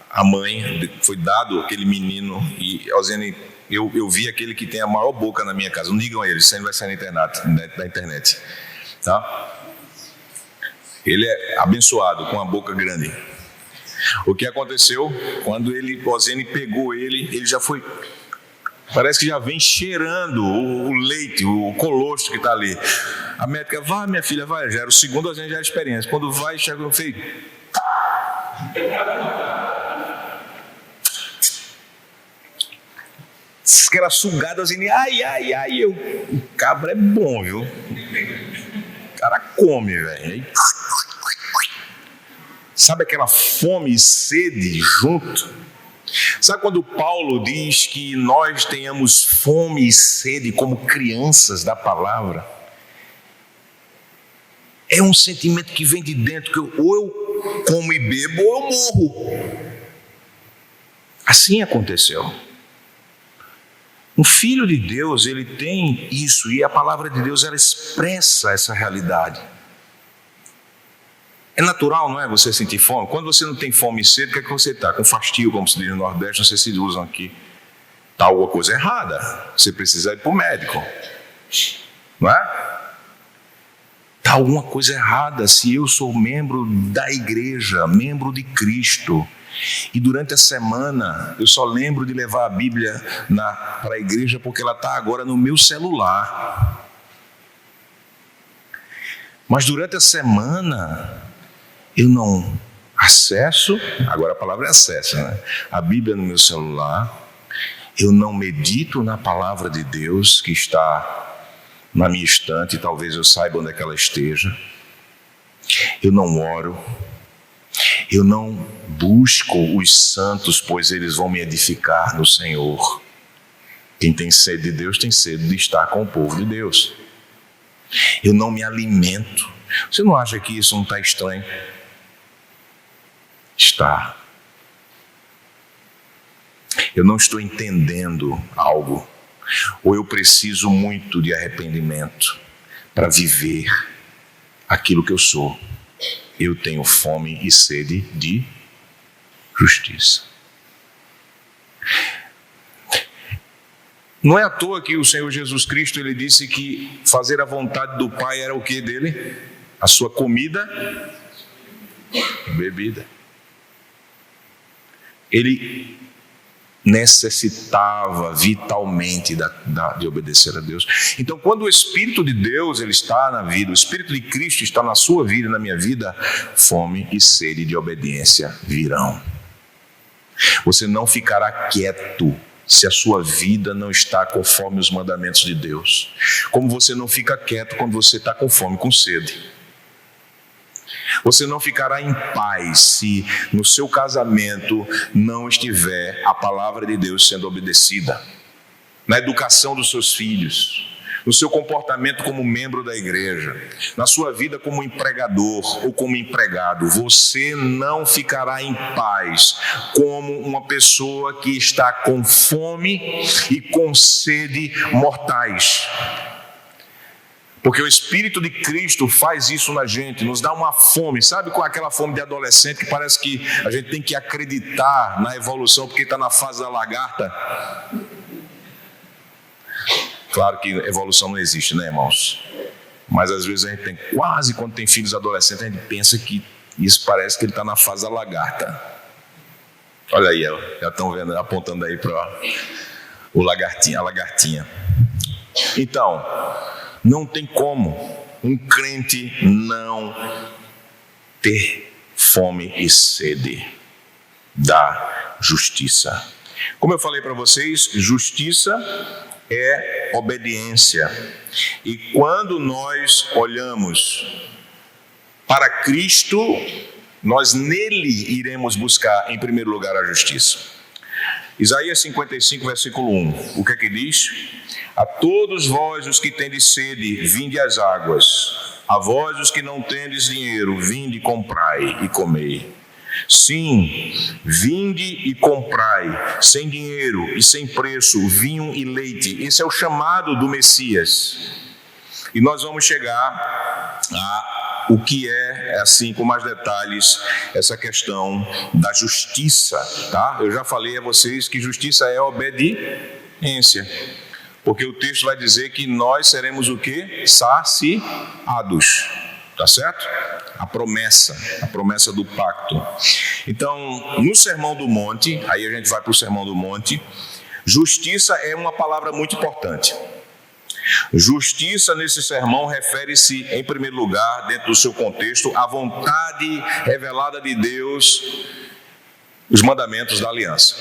à mãe, foi dado aquele menino. E Alzene, eu vi aquele que tem a maior boca na minha casa. Não digam a ele, isso aí vai sair na internet. Tá? Ele é abençoado, com a boca grande. O que aconteceu, quando Alzene pegou ele já foi... Parece que já vem cheirando o leite, o colostro que está ali. A médica, vai minha filha, vai. Já era o segundo, Alzene já era experiência. Quando vai, chega, eu falei... aquela sugada assim, ai, o cabra é bom, viu? O cara come, velho. Sabe aquela fome e sede junto? Sabe quando Paulo diz que nós tenhamos fome e sede como crianças da palavra? É um sentimento que vem de dentro, que ou eu como e bebo ou eu morro. Assim aconteceu. Um filho de Deus, ele tem isso, e a palavra de Deus, ela expressa essa realidade. É natural, não é, você sentir fome? Quando você não tem fome e sede, o que é que você está? Com fastio, como se diz no Nordeste, não sei se usam aqui. Está alguma coisa errada. Você precisa ir para o médico. Não é? Está alguma coisa errada se eu sou membro da igreja, membro de Cristo. E durante a semana, eu só lembro de levar a Bíblia para a igreja porque ela está agora no meu celular. Mas durante a semana, eu não acesso, agora a palavra é acesso, né? A Bíblia no meu celular, eu não medito na palavra de Deus que está na minha estante, talvez eu saiba onde é que ela esteja. Eu não oro, eu não busco os santos, pois eles vão me edificar no Senhor. Quem tem sede de Deus tem sede de estar com o povo de Deus. Eu não me alimento. Você não acha que isso não está estranho? Está. Eu não estou entendendo algo, ou eu preciso muito de arrependimento para viver aquilo que eu sou. Eu tenho fome e sede de justiça. Não é à toa que o Senhor Jesus Cristo, ele disse que fazer a vontade do Pai era o que dele? A sua comida e bebida. Ele necessitava vitalmente de obedecer a Deus. Então, quando o Espírito de Deus ele está na vida, o Espírito de Cristo está na sua vida e na minha vida, fome e sede de obediência virão. Você não ficará quieto se a sua vida não está conforme os mandamentos de Deus. Como você não fica quieto quando você está com fome, com sede. Você não ficará em paz se no seu casamento não estiver a palavra de Deus sendo obedecida, na educação dos seus filhos, no seu comportamento como membro da igreja, na sua vida como empregador ou como empregado. Você não ficará em paz como uma pessoa que está com fome e com sede mortais. Porque o Espírito de Cristo faz isso na gente, nos dá uma fome, sabe, com aquela fome de adolescente que parece que a gente tem que acreditar na evolução porque está na fase da lagarta. Claro que evolução não existe, né, irmãos? Mas às vezes a gente tem, quase quando tem filhos adolescentes, a gente pensa que isso parece que ele está na fase da lagarta. Olha aí, já estão vendo, apontando aí para a lagartinha. Então, não tem como um crente não ter fome e sede da justiça. Como eu falei para vocês, justiça é obediência. E quando nós olhamos para Cristo, nós nele iremos buscar em primeiro lugar a justiça. Isaías 55, versículo 1, o que é que diz? A todos vós os que tendes sede, vinde às águas. A vós os que não tendes dinheiro, vinde, comprai e comei. Sim, vinde e comprai, sem dinheiro e sem preço, vinho e leite. Esse é o chamado do Messias. E nós vamos chegar a o que é, assim, com mais detalhes, essa questão da justiça, tá? Eu já falei a vocês que justiça é obediência. Porque o texto vai dizer que nós seremos o quê? Saciados. Tá certo? A promessa do pacto. Então, no Sermão do Monte, aí a gente vai para o Sermão do Monte, justiça é uma palavra muito importante. Justiça nesse sermão refere-se, em primeiro lugar, dentro do seu contexto, à vontade revelada de Deus, os mandamentos da aliança.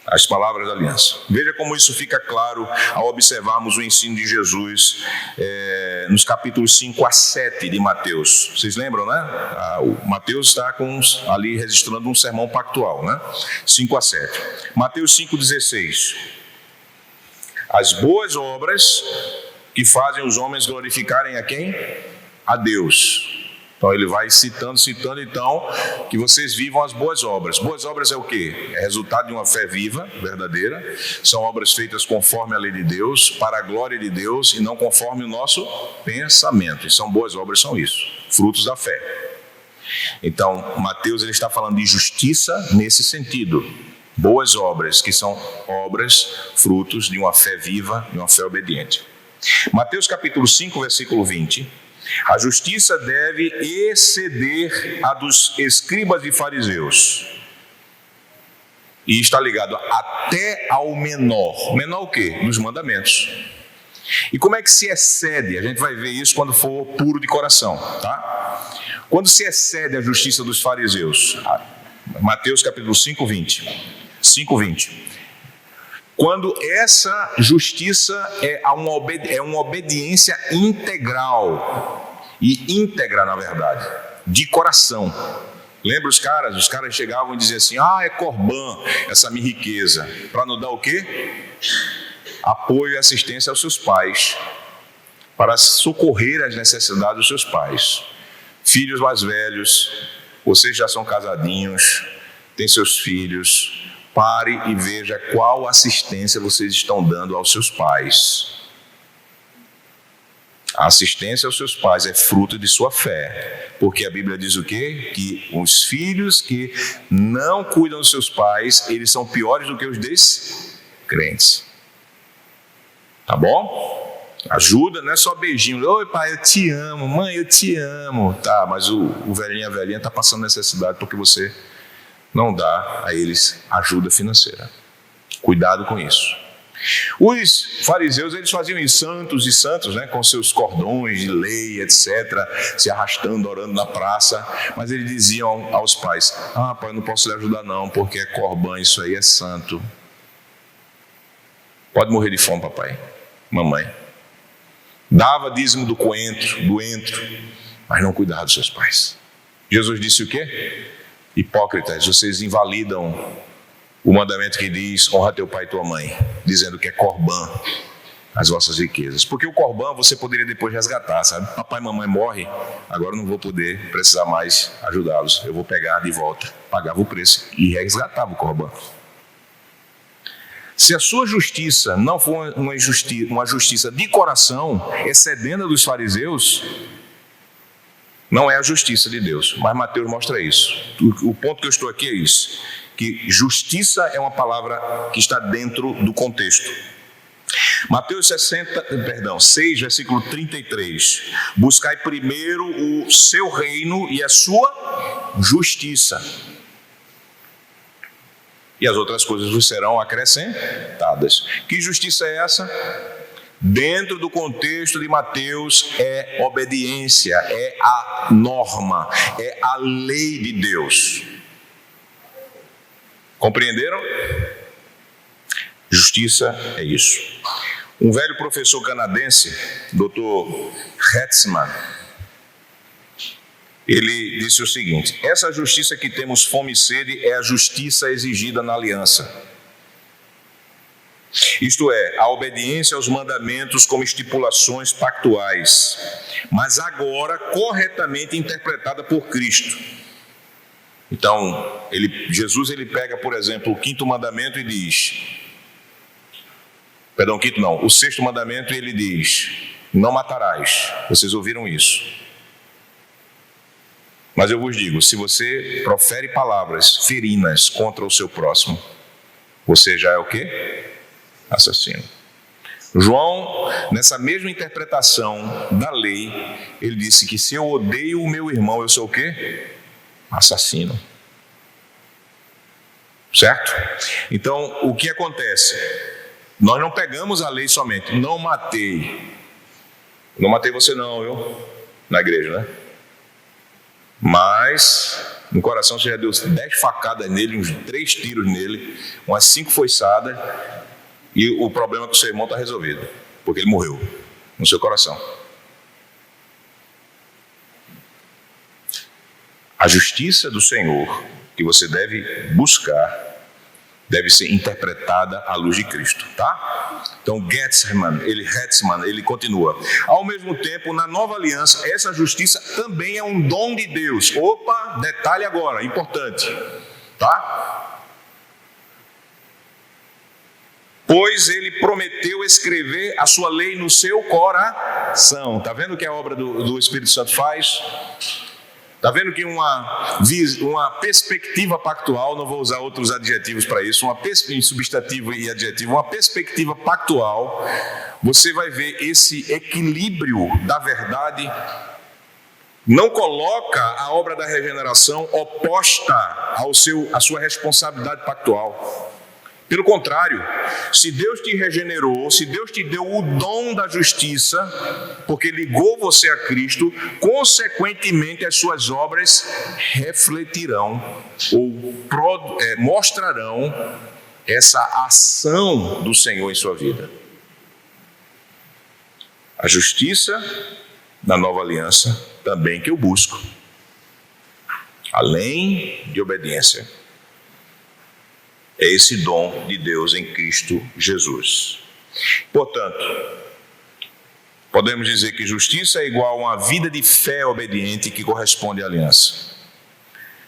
As palavras da aliança. Veja como isso fica claro ao observarmos o ensino de Jesus nos capítulos 5 a 7 de Mateus. Vocês lembram, né? O Mateus está ali registrando um sermão pactual, né? 5 a 7. Mateus 5,16. As boas obras que fazem os homens glorificarem a quem? A Deus. Então ele vai citando, então, que vocês vivam as boas obras. Boas obras é o quê? É resultado de uma fé viva, verdadeira. São obras feitas conforme a lei de Deus, para a glória de Deus e não conforme o nosso pensamento. São boas obras, são isso, frutos da fé. Então, Mateus ele está falando de justiça nesse sentido. Boas obras, que são obras, frutos de uma fé viva, de uma fé obediente. Mateus capítulo 5, versículo 20. A justiça deve exceder a dos escribas e fariseus. E está ligado até ao menor. Menor o quê? Dos mandamentos. E como é que se excede? A gente vai ver isso quando for puro de coração, tá? Quando se excede a justiça dos fariseus. Mateus capítulo 5, 20. 5, 20. Quando essa justiça é uma obediência integral, e íntegra na verdade, de coração. Lembra os caras? Os caras chegavam e diziam assim, é corbã essa minha riqueza, para não dar o quê? Apoio e assistência aos seus pais, para socorrer as necessidades dos seus pais. Filhos mais velhos, vocês já são casadinhos, têm seus filhos. Pare e veja qual assistência vocês estão dando aos seus pais. A assistência aos seus pais é fruto de sua fé. Porque a Bíblia diz o quê? Que os filhos que não cuidam dos seus pais, eles são piores do que os descrentes. Tá bom? Ajuda, não é só beijinho. Oi pai, eu te amo. Mãe, eu te amo. Tá, mas o velhinho, a velhinha está passando necessidade porque você não dá a eles ajuda financeira. Cuidado com isso. Os fariseus, eles faziam isso, santos, né, com seus cordões de lei, etc., se arrastando, orando na praça, mas eles diziam aos pais, pai, eu não posso lhe ajudar não, porque é corbã, isso aí é santo. Pode morrer de fome, papai, mamãe. Dava dízimo do entro, mas não cuidava dos seus pais. Jesus disse o quê? Hipócritas, vocês invalidam o mandamento que diz, honra teu pai e tua mãe, dizendo que é corbã as vossas riquezas. Porque o corbã você poderia depois resgatar, sabe? Papai e mamãe morrem, agora eu não vou precisar mais ajudá-los. Eu vou pegar de volta. Pagava o preço e resgatava o corbã. Se a sua justiça não for uma justiça de coração, excedendo a dos fariseus, não é a justiça de Deus, mas Mateus mostra isso. O ponto que eu estou aqui é isso, que justiça é uma palavra que está dentro do contexto. Mateus 6, versículo 33. Buscai primeiro o seu reino e a sua justiça, e as outras coisas vos serão acrescentadas. Que justiça é essa? Dentro do contexto de Mateus, é obediência, é a norma, é a lei de Deus. Compreenderam? Justiça é isso. Um velho professor canadense, Dr. Hetzman, ele disse o seguinte: essa justiça que temos fome e sede é a justiça exigida na aliança. Isto é, a obediência aos mandamentos como estipulações pactuais, mas corretamente interpretada por Cristo. Então, Jesus pega, por exemplo, o quinto mandamento e diz, o sexto mandamento, e ele diz, não matarás. Vocês ouviram isso? Mas eu vos digo, se você profere palavras ferinas contra o seu próximo, você já é o quê? Assassino. João, nessa mesma interpretação da lei, ele disse que se eu odeio o meu irmão, eu sou o quê? Assassino. Certo? Então, o que acontece? Nós não pegamos a lei somente, não matei. Não matei você não, viu? Na igreja, né? Mas No coração você já deu 10 facadas nele, uns 3 tiros nele, umas 5 foiçadas, e o problema com o seu irmão está resolvido, porque ele morreu no seu coração. A justiça do Senhor que você deve buscar deve ser interpretada à luz de Cristo, tá? Então Hetzman, ele continua. Ao mesmo tempo, na nova aliança, essa justiça também é um dom de Deus. Opa, detalhe agora, importante, tá? Pois ele prometeu escrever a sua lei no seu coração. Tá vendo o que a obra do Espírito Santo faz? Está vendo que uma perspectiva pactual, não vou usar outros adjetivos para isso, substantivo e adjetivo, uma perspectiva pactual, você vai ver esse equilíbrio da verdade, não coloca a obra da regeneração oposta à sua responsabilidade pactual. Pelo contrário, se Deus te regenerou, se Deus te deu o dom da justiça, porque ligou você a Cristo, consequentemente as suas obras refletirão ou mostrarão essa ação do Senhor em sua vida. A justiça da nova aliança também que eu busco, além de obediência, é esse dom de Deus em Cristo Jesus. Portanto, podemos dizer que justiça é igual a uma vida de fé obediente que corresponde à aliança.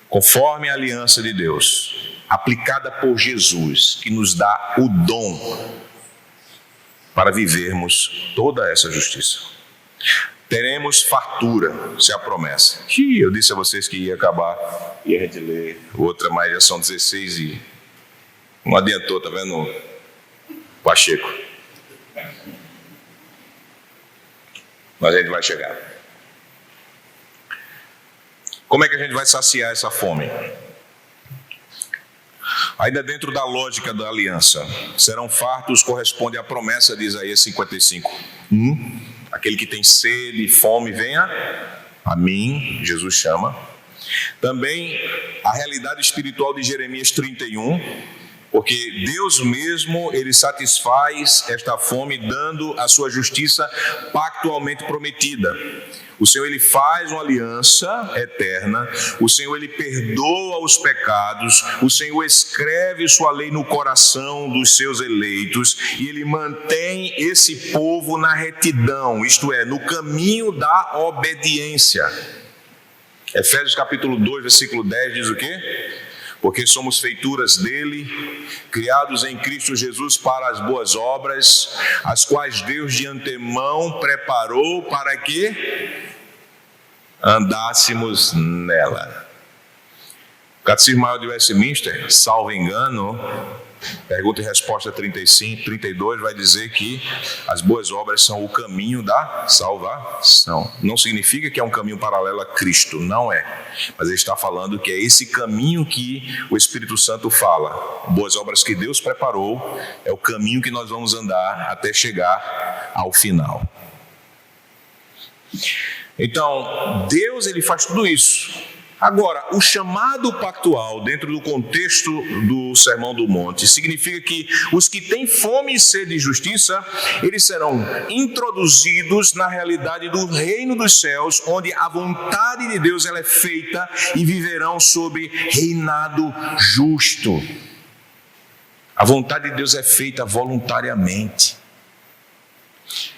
Conforme a aliança de Deus, aplicada por Jesus, que nos dá o dom para vivermos toda essa justiça. Teremos fartura, se é a promessa. Eu disse a vocês que ia acabar, e a gente lê outra, mas já são 16 e não adiantou, tá vendo, Pacheco? Mas a gente vai chegar. Como é que a gente vai saciar essa fome? Ainda dentro da lógica da aliança, serão fartos corresponde à promessa de Isaías 55. Aquele que tem sede e fome, venha a mim, Jesus chama. Também a realidade espiritual de Jeremias 31, porque Deus mesmo, Ele satisfaz esta fome dando a sua justiça pactualmente prometida. O Senhor, Ele faz uma aliança eterna, o Senhor, Ele perdoa os pecados, o Senhor escreve sua lei no coração dos seus eleitos e Ele mantém esse povo na retidão, isto é, no caminho da obediência. Efésios capítulo 2, versículo 10 diz o quê? Porque somos feituras dele, criados em Cristo Jesus para as boas obras, as quais Deus de antemão preparou para que andássemos nela. O Catecismo Maior de Westminster, salvo engano, pergunta e resposta 32 vai dizer que as boas obras são o caminho da salvação. Não significa que é um caminho paralelo a Cristo, não é. Mas ele está falando que é esse caminho que o Espírito Santo fala. Boas obras que Deus preparou é o caminho que nós vamos andar até chegar ao final. Então, Deus, Ele faz tudo isso. Agora, o chamado pactual dentro do contexto do Sermão do Monte significa que os que têm fome e sede de justiça, eles serão introduzidos na realidade do reino dos céus, onde a vontade de Deus ela é feita e viverão sob reinado justo. A vontade de Deus é feita voluntariamente.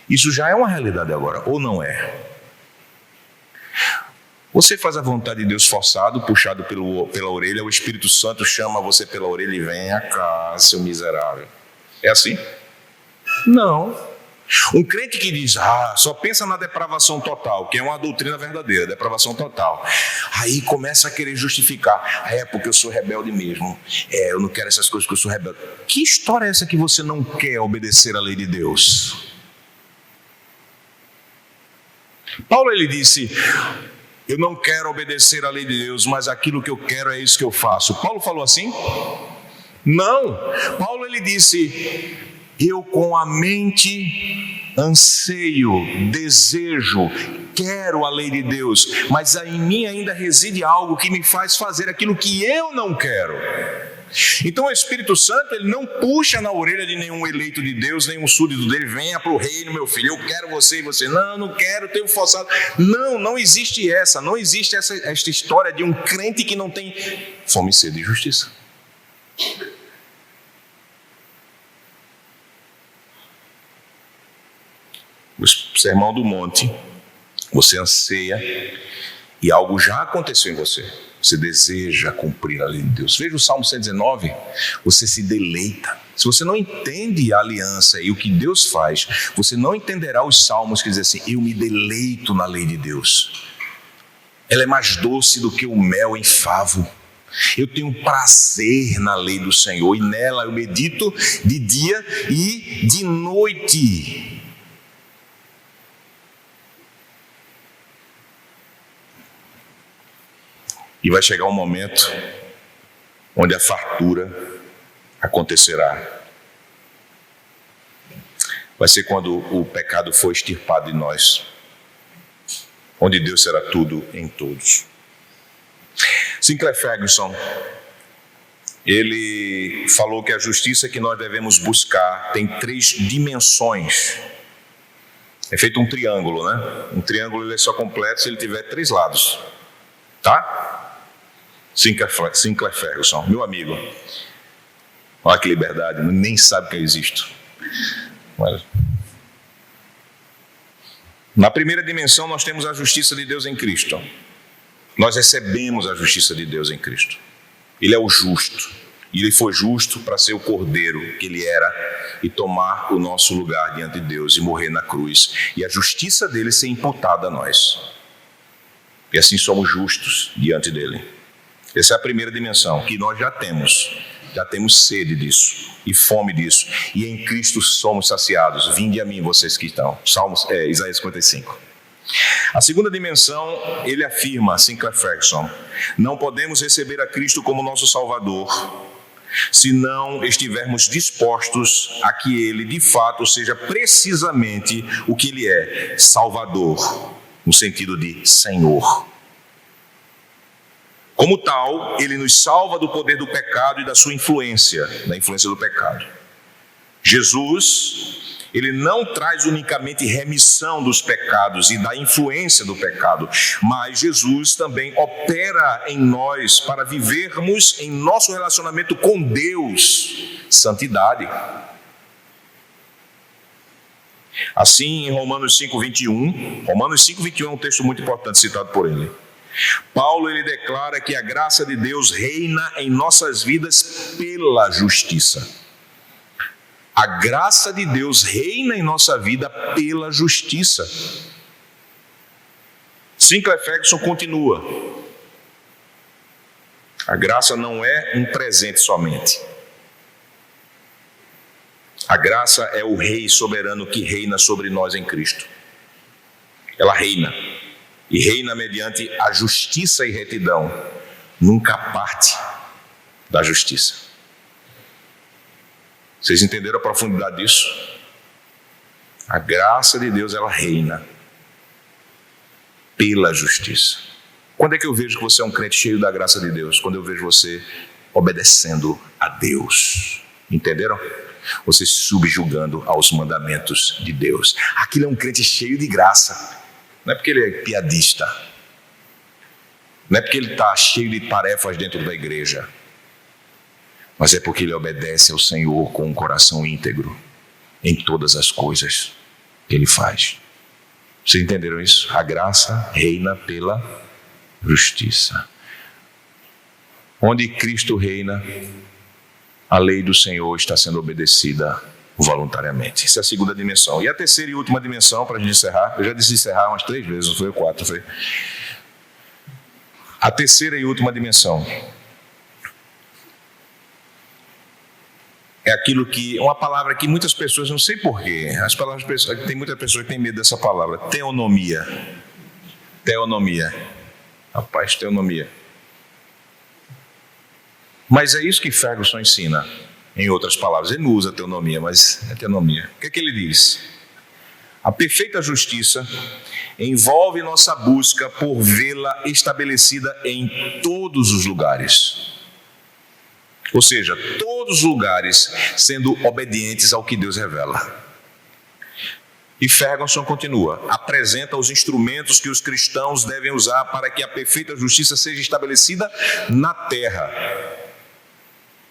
Isso já é uma realidade agora, ou não é? Você faz a vontade de Deus forçado, puxado pela orelha, o Espírito Santo chama você pela orelha e vem cá, seu miserável. É assim? Não. Um crente que diz, só pensa na depravação total, que é uma doutrina verdadeira, depravação total. Aí começa a querer justificar. É porque eu sou rebelde mesmo. Eu não quero essas coisas porque eu sou rebelde. Que história é essa que você não quer obedecer à lei de Deus? Paulo, ele disse... Eu não quero obedecer à lei de Deus, mas aquilo que eu quero é isso que eu faço. Paulo falou assim? Não. Paulo, ele disse, eu com a mente anseio, desejo, quero a lei de Deus, mas em mim ainda reside algo que me faz fazer aquilo que eu não quero. Então o Espírito Santo, ele não puxa na orelha de nenhum eleito de Deus, nenhum súdito dele: venha para o reino, meu filho, eu quero você e você. Não, não quero, tenho forçado. Não existe essa, não existe esta história de um crente que não tem fome e sede de justiça. O Sermão do Monte, você anseia e algo já aconteceu em você. Você deseja cumprir a lei de Deus. Veja o Salmo 119, você se deleita. Se você não entende a aliança e o que Deus faz, você não entenderá os salmos que dizem assim: eu me deleito na lei de Deus. Ela é mais doce do que o mel em favo. Eu tenho prazer na lei do Senhor e nela eu medito de dia e de noite. E vai chegar um momento onde a fartura acontecerá. Vai ser quando o pecado for extirpado de nós, onde Deus será tudo em todos. Sinclair Ferguson, ele falou que a justiça que nós devemos buscar tem 3 dimensões. É feito um triângulo, né? Um triângulo, ele é só completo se ele tiver 3 lados. Tá? Sinclair Ferguson, meu amigo. Olha que liberdade, nem sabe que eu existo. Mas... na primeira dimensão nós temos a justiça de Deus em Cristo. Nós recebemos a justiça de Deus em Cristo. Ele é o justo. E ele foi justo para ser o cordeiro que ele era e tomar o nosso lugar diante de Deus e morrer na cruz. E a justiça dele ser imputada a nós. E assim somos justos diante dele. Essa é a primeira dimensão, que nós já temos sede disso e fome disso, e em Cristo somos saciados. Vinde a mim, vocês que estão. Isaías 55. A segunda dimensão, ele afirma, Sinclair Ferguson: não podemos receber a Cristo como nosso Salvador se não estivermos dispostos a que ele de fato seja precisamente o que ele é: Salvador, no sentido de Senhor. Como tal, ele nos salva do poder do pecado e da sua influência, da influência do pecado. Jesus, ele não traz unicamente remissão dos pecados e da influência do pecado, mas Jesus também opera em nós para vivermos em nosso relacionamento com Deus, santidade. Assim, em Romanos 5:21 é um texto muito importante citado por ele. Paulo, ele declara que a graça de Deus reina em nossas vidas pela justiça. A graça de Deus reina em nossa vida pela justiça. Sinclair Ferguson continua: a graça não é um presente somente. A graça é o Rei soberano que reina sobre nós em Cristo. Ela reina. E reina mediante a justiça e retidão, nunca parte da justiça. Vocês entenderam a profundidade disso? A graça de Deus, ela reina pela justiça. Quando é que eu vejo que você é um crente cheio da graça de Deus? Quando eu vejo você obedecendo a Deus. Entenderam? Você subjugando aos mandamentos de Deus. Aquilo é um crente cheio de graça. Não é porque ele é piadista. Não é porque ele está cheio de tarefas dentro da igreja. Mas é porque ele obedece ao Senhor com um coração íntegro em todas as coisas que ele faz. Vocês entenderam isso? A graça reina pela justiça. Onde Cristo reina, a lei do Senhor está sendo obedecida voluntariamente. Essa é a segunda dimensão. E a terceira e última dimensão, para a gente encerrar, eu já disse encerrar umas 3 vezes, não foi 4, foi. A terceira e última dimensão é aquilo que, uma palavra que muitas pessoas, não sei porquê, tem muitas pessoas que têm medo dessa palavra: teonomia. Teonomia. Rapaz, teonomia. Mas é isso que Ferguson ensina. Em outras palavras, ele não usa teonomia, mas é teonomia. O que é que ele diz? A perfeita justiça envolve nossa busca por vê-la estabelecida em todos os lugares. Ou seja, todos os lugares sendo obedientes ao que Deus revela. E Ferguson continua, apresenta os instrumentos que os cristãos devem usar para que a perfeita justiça seja estabelecida na terra.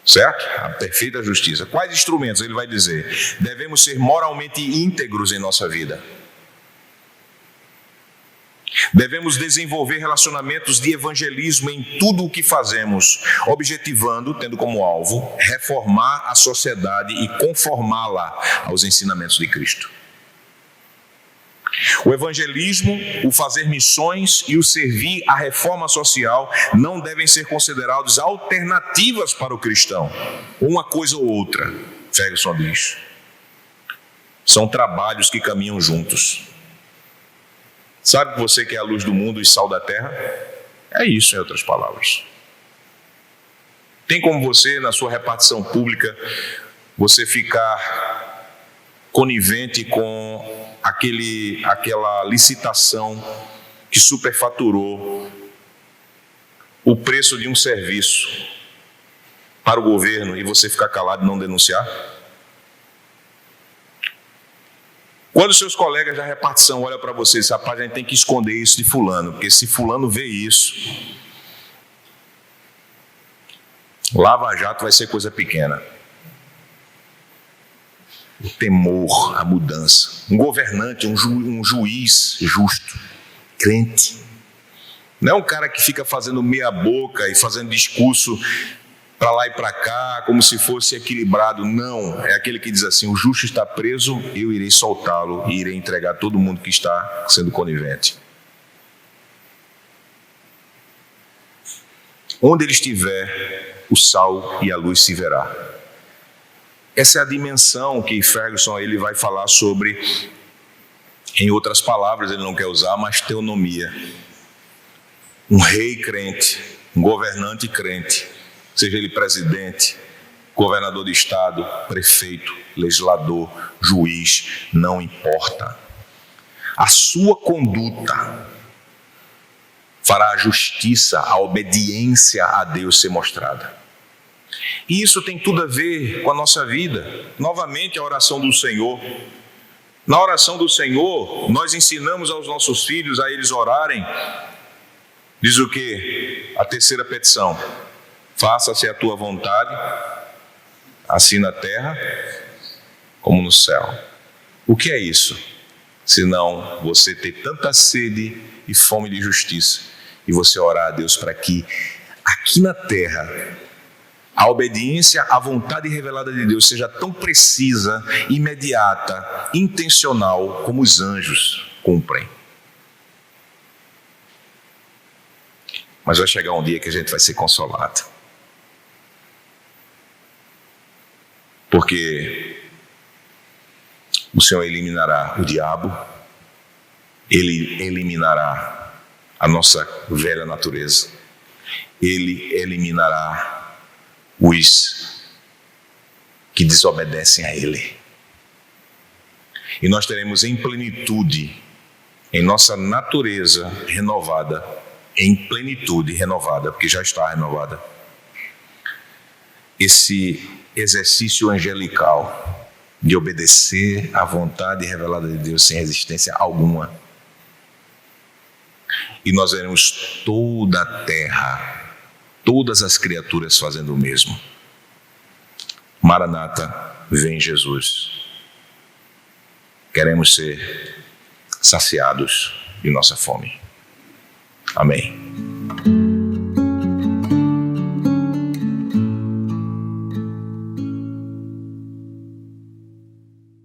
Certo? A perfeita justiça. Quais instrumentos? Ele vai dizer, devemos ser moralmente íntegros em nossa vida. Devemos desenvolver relacionamentos de evangelismo em tudo o que fazemos, objetivando, tendo como alvo, reformar a sociedade e conformá-la aos ensinamentos de Cristo. O evangelismo, o fazer missões e o servir à reforma social não devem ser considerados alternativas para o cristão, uma coisa ou outra, Ferguson diz. São trabalhos que caminham juntos. Sabe que você que é a luz do mundo e sal da terra? É isso, em outras palavras. Tem como você, na sua repartição pública, você ficar conivente com aquela licitação que superfaturou o preço de um serviço para o governo e você ficar calado e não denunciar? Quando seus colegas da repartição olham para você e dizem, rapaz, a gente tem que esconder isso de fulano, porque se fulano vê isso, Lava Jato vai ser coisa pequena. O temor, a mudança. Um governante, um juiz justo, crente. Não é um cara que fica fazendo meia boca e fazendo discurso para lá e para cá, como se fosse equilibrado. Não, é aquele que diz assim, o justo está preso, eu irei soltá-lo e irei entregar todo mundo que está sendo conivente. Onde ele estiver, o sal e a luz se verá. Essa é a dimensão que Ferguson ele vai falar sobre, em outras palavras ele não quer usar, mas teonomia. Um rei crente, um governante crente, seja ele presidente, governador de estado, prefeito, legislador, juiz, não importa. A sua conduta fará a justiça, a obediência a Deus ser mostrada. E isso tem tudo a ver com a nossa vida. Novamente, a oração do Senhor. Na oração do Senhor, nós ensinamos aos nossos filhos a eles orarem. Diz o quê? A terceira petição. Faça-se a tua vontade, assim na terra como no céu. O que é isso? Senão você ter tanta sede e fome de justiça e você orar a Deus para que aqui na terra a obediência à vontade revelada de Deus seja tão precisa, imediata, intencional como os anjos cumprem. Mas vai chegar um dia que a gente vai ser consolado. Porque o Senhor eliminará o diabo, Ele eliminará a nossa velha natureza, Ele eliminará os que desobedecem a Ele. E nós teremos em plenitude, em nossa natureza renovada, em plenitude renovada, porque já está renovada, esse exercício angelical de obedecer à vontade revelada de Deus sem resistência alguma. E nós veremos toda a terra, todas as criaturas fazendo o mesmo. Maranata, vem Jesus. Queremos ser saciados de nossa fome. Amém.